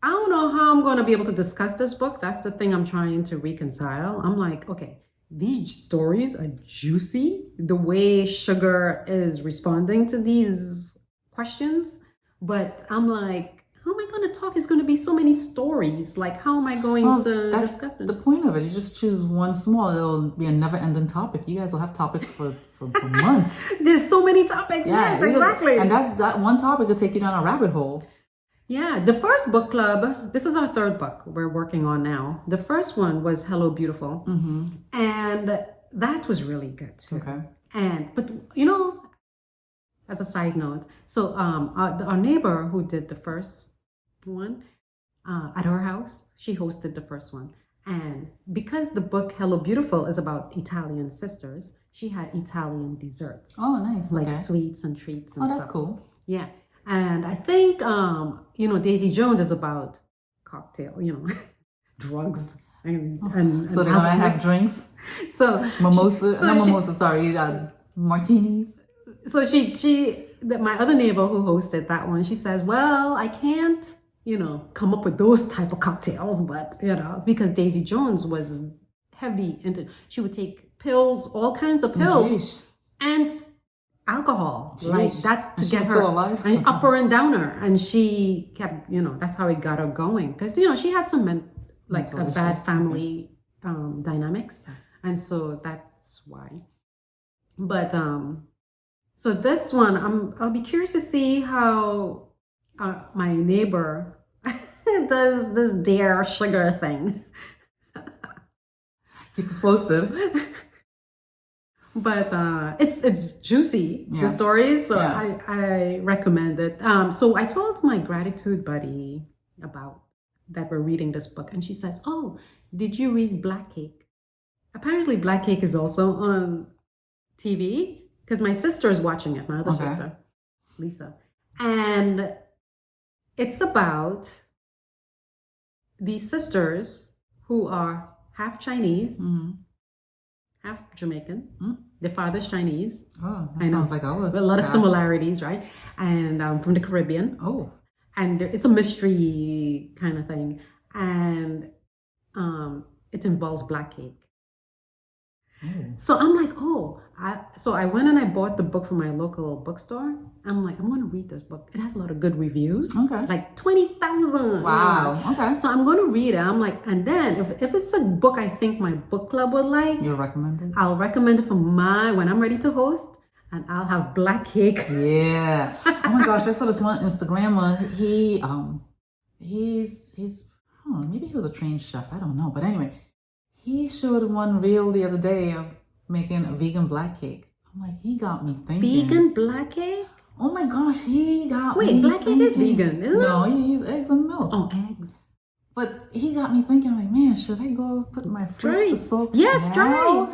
I don't know how I'm going to be able to discuss this book. That's the thing I'm trying to reconcile. I'm like, okay, these stories are juicy. The way Sugar is responding to these questions, but I'm like, how am I going to talk? It's going to be so many stories. Like, how am I going to discuss it? The point of it. You just choose one small. It'll be a never-ending topic. You guys will have topics for months. There's so many topics. Yes, exactly. And that one topic will take you down a rabbit hole. Yeah, the first book club, this is our third book we're working on now. The first one was Hello Beautiful. Mm-hmm. And that was really good too. Okay. But as a side note, so our neighbor who did the first one at her house, she hosted the first one. And because the book Hello Beautiful is about Italian sisters, she had Italian desserts. Oh, nice. Like sweets and treats and stuff. Oh, that's cool. Yeah. And I think, Daisy Jones is about cocktail, drugs. And so they're going to have drinks? So martinis? So my other neighbor who hosted that one, she says, well, I can't, come up with those type of cocktails, but, because Daisy Jones was heavy into, she would take pills, all kinds of pills. And alcohol. Jeez. Like that to get her still alive? And upper and downer. And she kept, that's how it got her going. Because, she had some a bad family dynamics. And so that's why. But so this one, I'll be curious to see how my neighbor does this Dear Sugar thing. Keep us posted. But it's juicy, the stories, so I recommend it. So I told my gratitude buddy about that we're reading this book, and she says, "Oh, did you read Black Cake?" Apparently, Black Cake is also on TV because my sister is watching it. My other sister, Lisa, and it's about these sisters who are half Chinese. Mm-hmm. Half Jamaican. The father's Chinese. Oh, that sounds like ours. A lot of similarities, right? And from the Caribbean. Oh. And it's a mystery kind of thing. And it involves Black Cake. Oh. So I'm like, so I went and I bought the book from my local bookstore. I'm like, I'm going to read this book. It has a lot of good reviews. Okay. Like 20,000. Wow. Okay. So I'm going to read it. I'm like, and then if it's a book I think my book club would like. You'll recommend it? I'll recommend it for when I'm ready to host. And I'll have Black Cake. Yeah. Oh my gosh, I saw this one Instagrammer. He's I don't know, maybe he was a trained chef. I don't know. But anyway, he showed one reel the other day of making a vegan black cake. I'm like, he got me thinking. Vegan black cake? Oh my gosh, he got me Wait, black cake is vegan, isn't it? No, you use eggs and milk. Oh, eggs. But he got me thinking, like, man, should I go put my fruits to soak? Yes, try.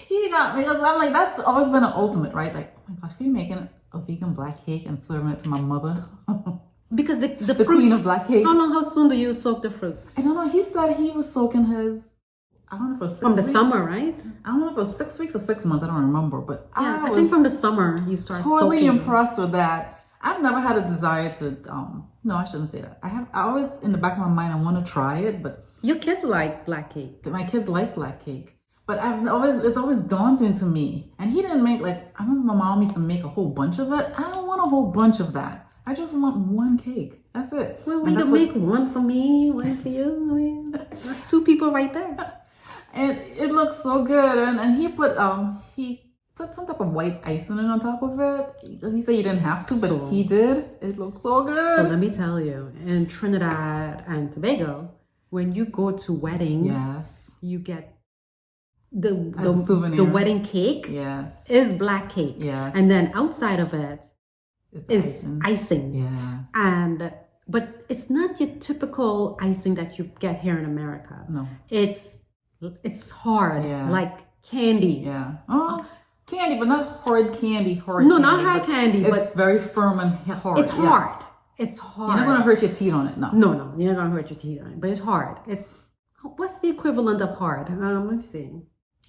He got me, because I'm like, that's always been an ultimate, right? Like, oh my gosh, are you making a vegan black cake and serving it to my mother? Because the fruits, queen of black cakes. How soon do you soak the fruits? I don't know. He said he was soaking his, I don't know if it was 6 weeks. From the summer, right? I don't know if it was 6 weeks or 6 months. I don't remember. But yeah, I think from the summer you start totally soaking. impressed with that. I've never had a desire to, no, I shouldn't say that. I always, in the back of my mind, I want to try it, but. Your kids like black cake. My kids like black cake. But it's always daunting to me. And he didn't make I remember my mom used to make a whole bunch of it. I don't want a whole bunch of that. I just want one cake. That's it. Well, you can make one for me, one for you. I mean, that's 2 people right there. And it looks so good. And he put some type of white icing on top of it. He said he didn't have to, but he did. It looks so good. So let me tell you, in Trinidad and Tobago, when you go to weddings, you get the wedding cake is black cake. Yes. And then outside of it is icing. Yeah. But it's not your typical icing that you get here in America. No. It's hard, like candy. Yeah. Oh, candy, but not hard candy. No, not hard candy, but it's very firm and hard. It's hard. Yes. It's hard. You're not gonna hurt your teeth on it. No. No, you're not gonna hurt your teeth on it. But it's hard. What's the equivalent of hard? Let me see.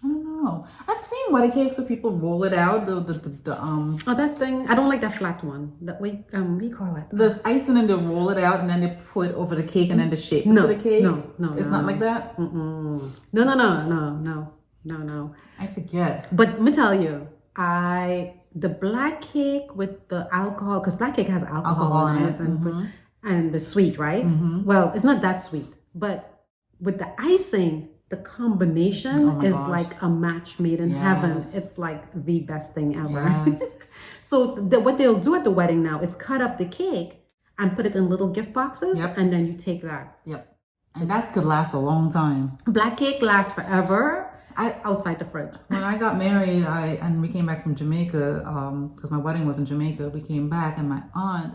I don't know. I've seen wedding cakes where people roll it out. Oh, that thing. I don't like that flat one. That we what do you call it? There's icing and they roll it out and then they put over the cake and then the shape into the cake. No. It's not like that. No. I forget. But let me tell you, the black cake with the alcohol, because black cake has alcohol in it, and the sweet, right? Mm-hmm. Well, it's not that sweet, but with the icing, the combination is like a match made in heaven. It's like the best thing ever. Yes. So what they'll do at the wedding now is cut up the cake and put it in little gift boxes, and then you take that. Yep. And that could last a long time. Black cake lasts forever. Outside the fridge. When I got married, and we came back from Jamaica, because my wedding was in Jamaica, we came back and my aunt,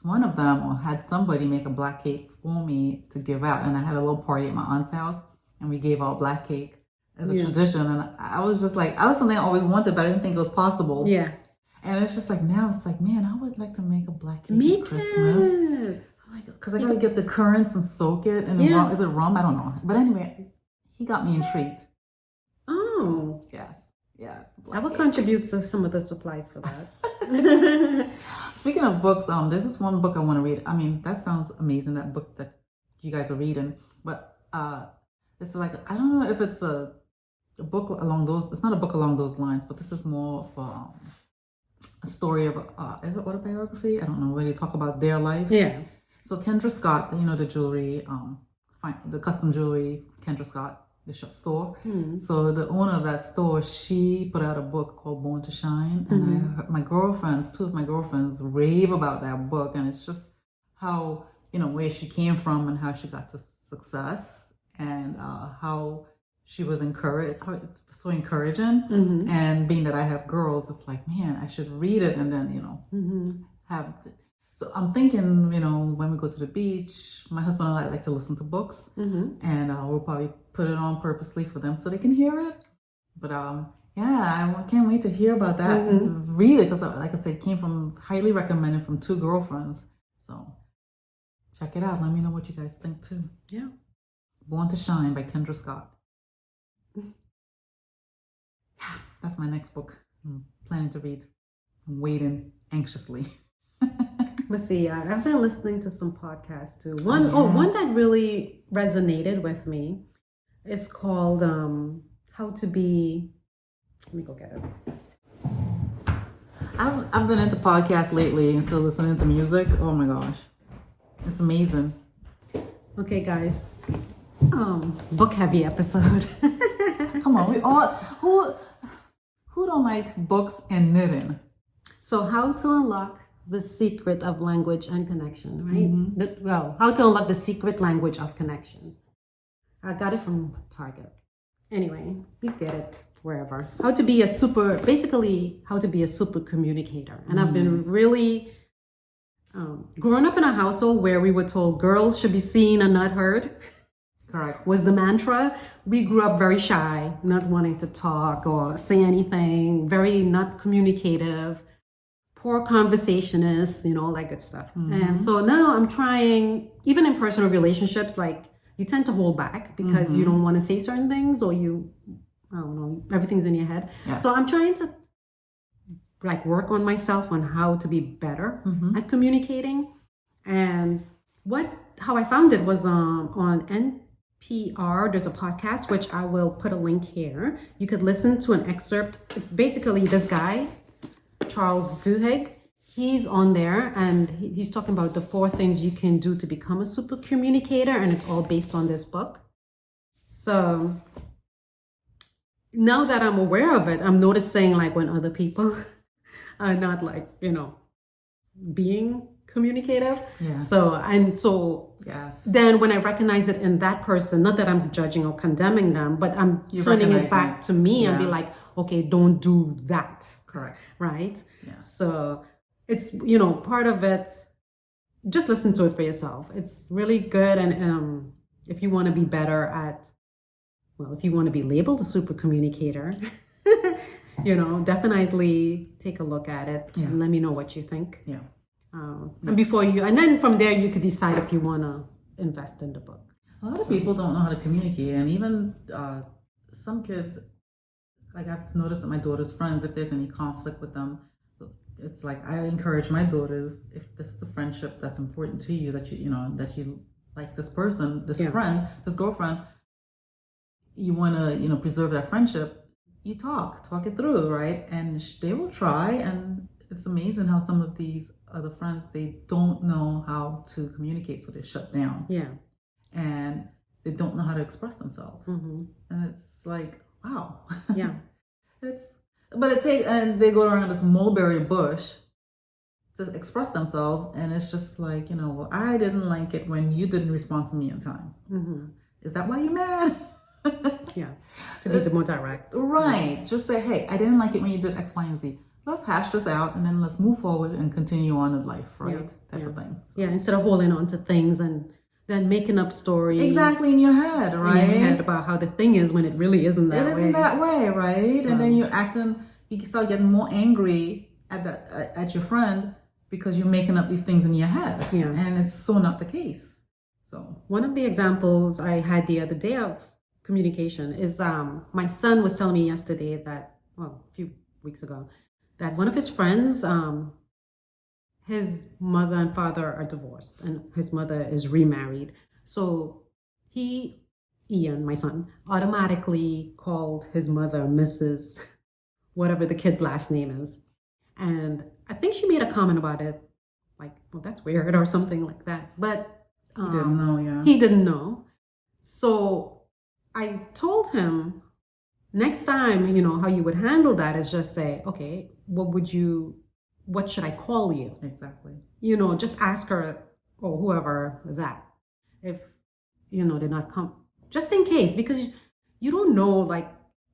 one of them had somebody make a black cake for me to give out. And I had a little party at my aunt's house and we gave out black cake as a tradition. And I was just like, I was something I always wanted, but I didn't think it was possible. Yeah. And it's just like, now it's like, man, I would like to make a black cake for Christmas. Because I gotta get the currants and soak it. And rum, is it rum? I don't know. But anyway, he got me intrigued. Oh. Yes. I will contribute to some of the supplies for that. Speaking of books, there's this one book I want to read. I mean, that sounds amazing, that book that you guys are reading. But it's like, I don't know if it's a book along those, it's not a book along those lines, but this is more of a story of, is it autobiography? I don't know, where they talk about their life. Yeah. So Kendra Scott, the jewelry, the custom jewelry, Kendra Scott, the store. So the owner of that store, she put out a book called Born to Shine. And I heard my girlfriends, 2 of my girlfriends, rave about that book. And it's just how, where she came from and how she got to success and how she was encouraged. It's so encouraging. And being that I have girls, it's like, man, I should read it and then, have... So I'm thinking, when we go to the beach, my husband and I like to listen to books, and we'll probably put it on purposely for them so they can hear it. But I can't wait to hear about that and read it because, like I said, it came from highly recommended from 2 girlfriends. So check it out. Let me know what you guys think too. Yeah. Born to Shine by Kendra Scott. That's my next book. I'm planning to read. I'm waiting anxiously. Let's see. I've been listening to some podcasts too. One that really resonated with me is called "How to Be." Let me go get it. I've been into podcasts lately and still listening to music. Oh my gosh, it's amazing. Okay, guys. Book heavy episode. Come on, we all who don't like books and knitting? So, how to unlock the secret of language and connection, right? How to unlock the secret language of connection. I got it from Target. Anyway, you get it wherever. How to be a super communicator. And I've been really growing up in a household where we were told girls should be seen and not heard. Correct. Was the mantra. We grew up very shy, not wanting to talk or say anything, very not communicative. Poor conversationist, all that good stuff. And so now I'm trying, even in personal relationships, like you tend to hold back because you don't want to say certain things or I don't know, everything's in your head. Yeah. So I'm trying to work on myself on how to be better at communicating. And how I found it was on PR. There's a podcast, which I will put a link here. You could listen to an excerpt. It's basically this guy, Charles Duhigg. He's on there and he's talking about the 4 things you can do to become a super communicator. And it's all based on this book. So now that I'm aware of it, I'm noticing like when other people are not like, being communicative. Yeah. So Yes. then when I recognize it in that person, not that I'm judging or condemning them, but I'm turning it back to me and be like, okay, don't do that. Correct. Right? Yeah. So it's, part of it, just listen to it for yourself. It's really good. And if you want to be better if you want to be labeled a super communicator, definitely take a look at it and let me know what you think. Yeah. And then from there, you could decide if you want to invest in the book. A lot of people don't know how to communicate, and even some kids, like I've noticed with my daughter's friends, if there's any conflict with them, it's like I encourage my daughters, if this is a friendship that's important to you, that you like this person, this friend, this girlfriend, you want to preserve that friendship, you talk it through, right? And they will try, and it's amazing how some of these other friends, they don't know how to communicate, so they shut down. Yeah. And they don't know how to express themselves. Mm-hmm. And it's like, wow. Yeah. And they go around this mulberry bush to express themselves, and it's just like, well, I didn't like it when you didn't respond to me in time. Mm-hmm. Is that why you're mad? Yeah. To be more direct. Right. Just say, hey, I didn't like it when you did X, Y, and Z. Let's hash this out, and then let's move forward and continue on in life, right? Type of thing. Yeah, instead of holding on to things and then making up stories. Exactly, in your head, right? In your head about how the thing is when it really isn't that way. It isn't that way, right? So, and then you start getting more angry at your friend because you're making up these things in your head. Yeah. And it's so not the case. So one of the examples I had the other day of communication is my son was telling me yesterday a few weeks ago, that one of his friends, his mother and father are divorced and his mother is remarried. So Ian, my son, automatically called his mother Mrs. whatever the kid's last name is. And I think she made a comment about it, like, well, that's weird or something like that. But he didn't know, yeah. He didn't know. So I told him, next time, how you would handle that is just say, okay, what should I call you? Exactly. Just ask her or whoever that. If, they're not just in case, because you don't know, like,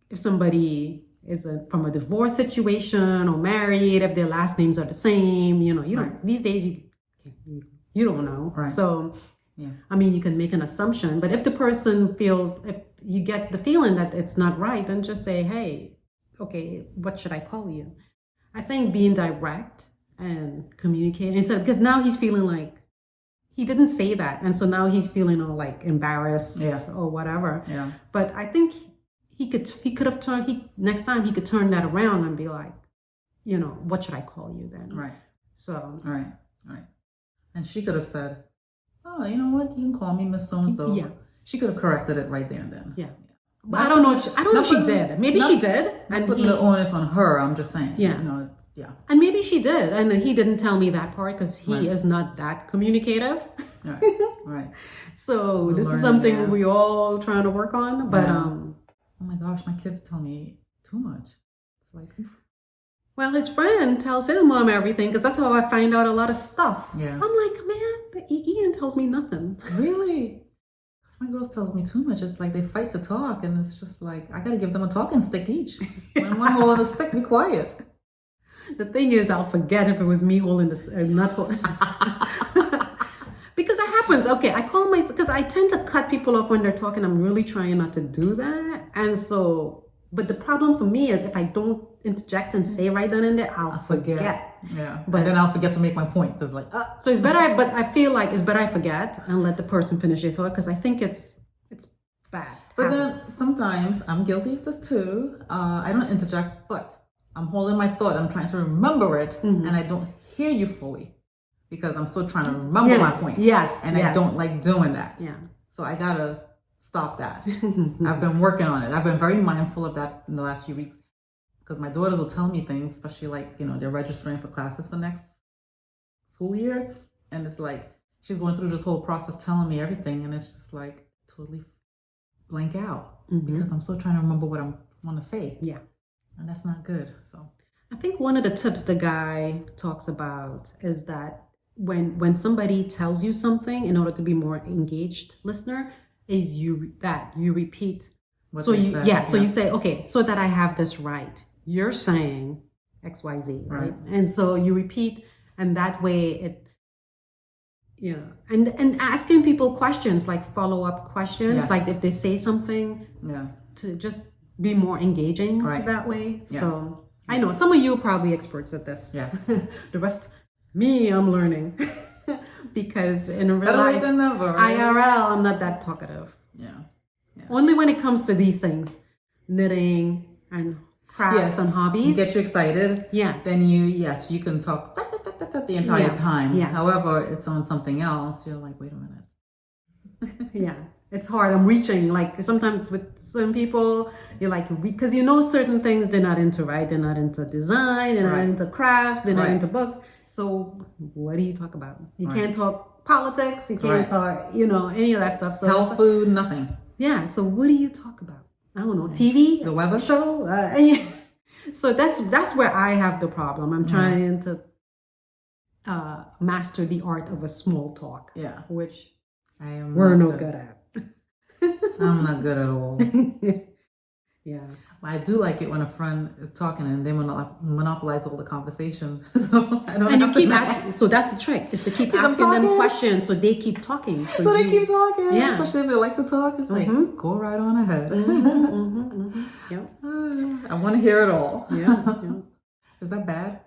if somebody is from a divorce situation or married, if their last names are the same, you don't, these days you don't know. Right. So, yeah. I mean, you can make an assumption, but if the person if you get the feeling that it's not right, then just say, hey, okay, what should I call you? I think being direct and communicating because now he's feeling like he didn't say that. And so now he's feeling all like embarrassed or whatever. Yeah. But I think next time he could turn that around and be like, what should I call you then? Right. So. Right. And she could have said, oh, you know what? You can call me Miss So-and-so. Yeah. She could have corrected it right there and then. Yeah. But I don't know if she did. Maybe she did. And putting the onus on her, I'm just saying. Yeah. Yeah. And maybe she did. And he didn't tell me that part because he is not that communicative. Right. So this is something we all trying to work on. But oh my gosh, my kids tell me too much. It's like, well, his friend tells his mom everything because that's how I find out a lot of stuff. Yeah. I'm like, man, Ian tells me nothing. Really? My girls tells me too much. It's like they fight to talk, and it's just like I gotta give them a talking stick each. When one holding a stick, be quiet. The thing is, I'll forget if it was me holding this, not holding. Because that happens. Okay, I call myself because I tend to cut people off when they're talking. I'm really trying not to do that, and so. But the problem for me is if I don't interject and say right then and there, I'll forget. Yeah, but then I'll forget to make my point because so it's better. But I feel like it's better I forget and let the person finish their thought because I think it's bad. But then sometimes I'm guilty of this too. I don't interject, but I'm holding my thought. I'm trying to remember it, and I don't hear you fully because I'm still trying to remember my point. Yes, and I don't like doing that. Yeah. So I gotta stop that. I've been working on it. I've been very mindful of that in the last few weeks because my daughters will tell me things, especially like, they're registering for classes for next school year. And it's like, she's going through this whole process telling me everything. And it's just like totally blank out because I'm still trying to remember what I want to say. Yeah. And that's not good. So I think one of the tips the guy talks about is that when somebody tells you something, in order to be more engaged listener, is you repeat. what So they you said, so you say, okay, so that I have this right, you're saying XYZ, right? And so you repeat, and that way it, and asking people questions, like follow-up questions, Yes. like if they say something, Yes. to just be more engaging that way. Yeah. So I know some of you are probably experts at this. Yes. The rest, me, I'm learning. Because in real Better late life, than never, right? IRL, I'm not that talkative. Yeah. Only when it comes to these things, knitting and crafts and hobbies. You get you excited. Yeah. Then you can talk the entire time. Yeah. However, it's on something else. You're like, wait a minute. Yeah. It's hard. I'm reaching. Like sometimes with some people, you're like, because certain things they're not into, right? They're not into design. They're not into crafts. They're not into books. So what do you talk about? You can't talk politics. You can't talk, any of that stuff. So health, food, nothing. Yeah. So what do you talk about? I don't know. TV, the weather show. So that's where I have the problem. I'm trying to master the art of a small talk. Yeah. Which we're no good at. I'm not good at all. Yeah. I do like it when a friend is talking and they monopolize all the conversation. So I don't. And you keep asking. So that's the trick: is to keep asking them questions, so they keep talking. So they keep talking. Yeah. Especially if they like to talk. It's like, go right on ahead. Yep. I want to hear it all. Yeah. Is that bad?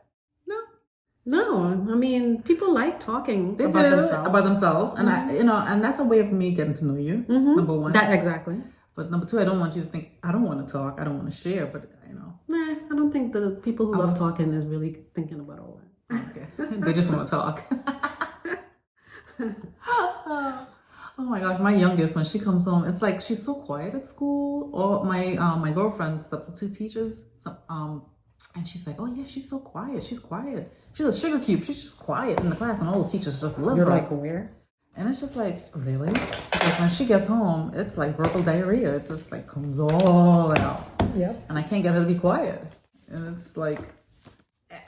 No. I mean, people like talking They about do themselves. about themselves, and and that's a way of me getting to know you. Number one. That exactly. But number two, I don't want you to think I don't want to talk. I don't want to share. But Nah, I don't think the people who love talking is really thinking about all that. Okay. They just want to talk. Oh my gosh, my youngest, when she comes home, it's like she's so quiet at school. Or my girlfriend's substitute teachers, and she's like, oh yeah, she's so quiet. She's quiet. She's a sugar cube. She's just quiet in the class, and all the teachers just love her. You're like, where? And it's just like, really? Because when she gets home, it's like verbal diarrhea. It's just like comes all out. Yep. And I can't get her to be quiet. And it's like,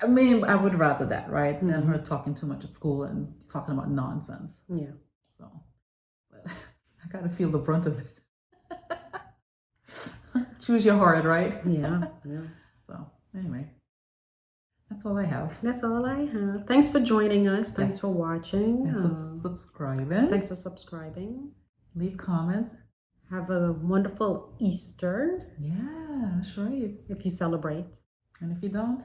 I mean, I would rather that, right? Than her talking too much at school and talking about nonsense. Yeah. So, but I gotta feel the brunt of it. Choose your heart, right? Yeah. So, anyway. That's all I have. That's all I have. Thanks for joining us. Thanks for watching. Thanks for subscribing. Thanks for subscribing. Leave comments. Have a wonderful Easter. Yeah, that's right. If you celebrate. And if you don't,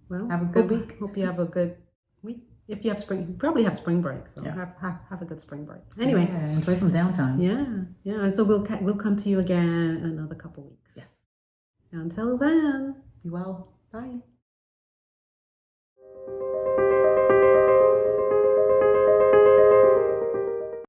well, have a good week. Hope you have a good week. If you have you probably have spring break. So have a good spring break. Anyway. Yeah, enjoy some downtime. Yeah. And so we'll come to you again in another couple weeks. Yes. Until then. Be well. Bye.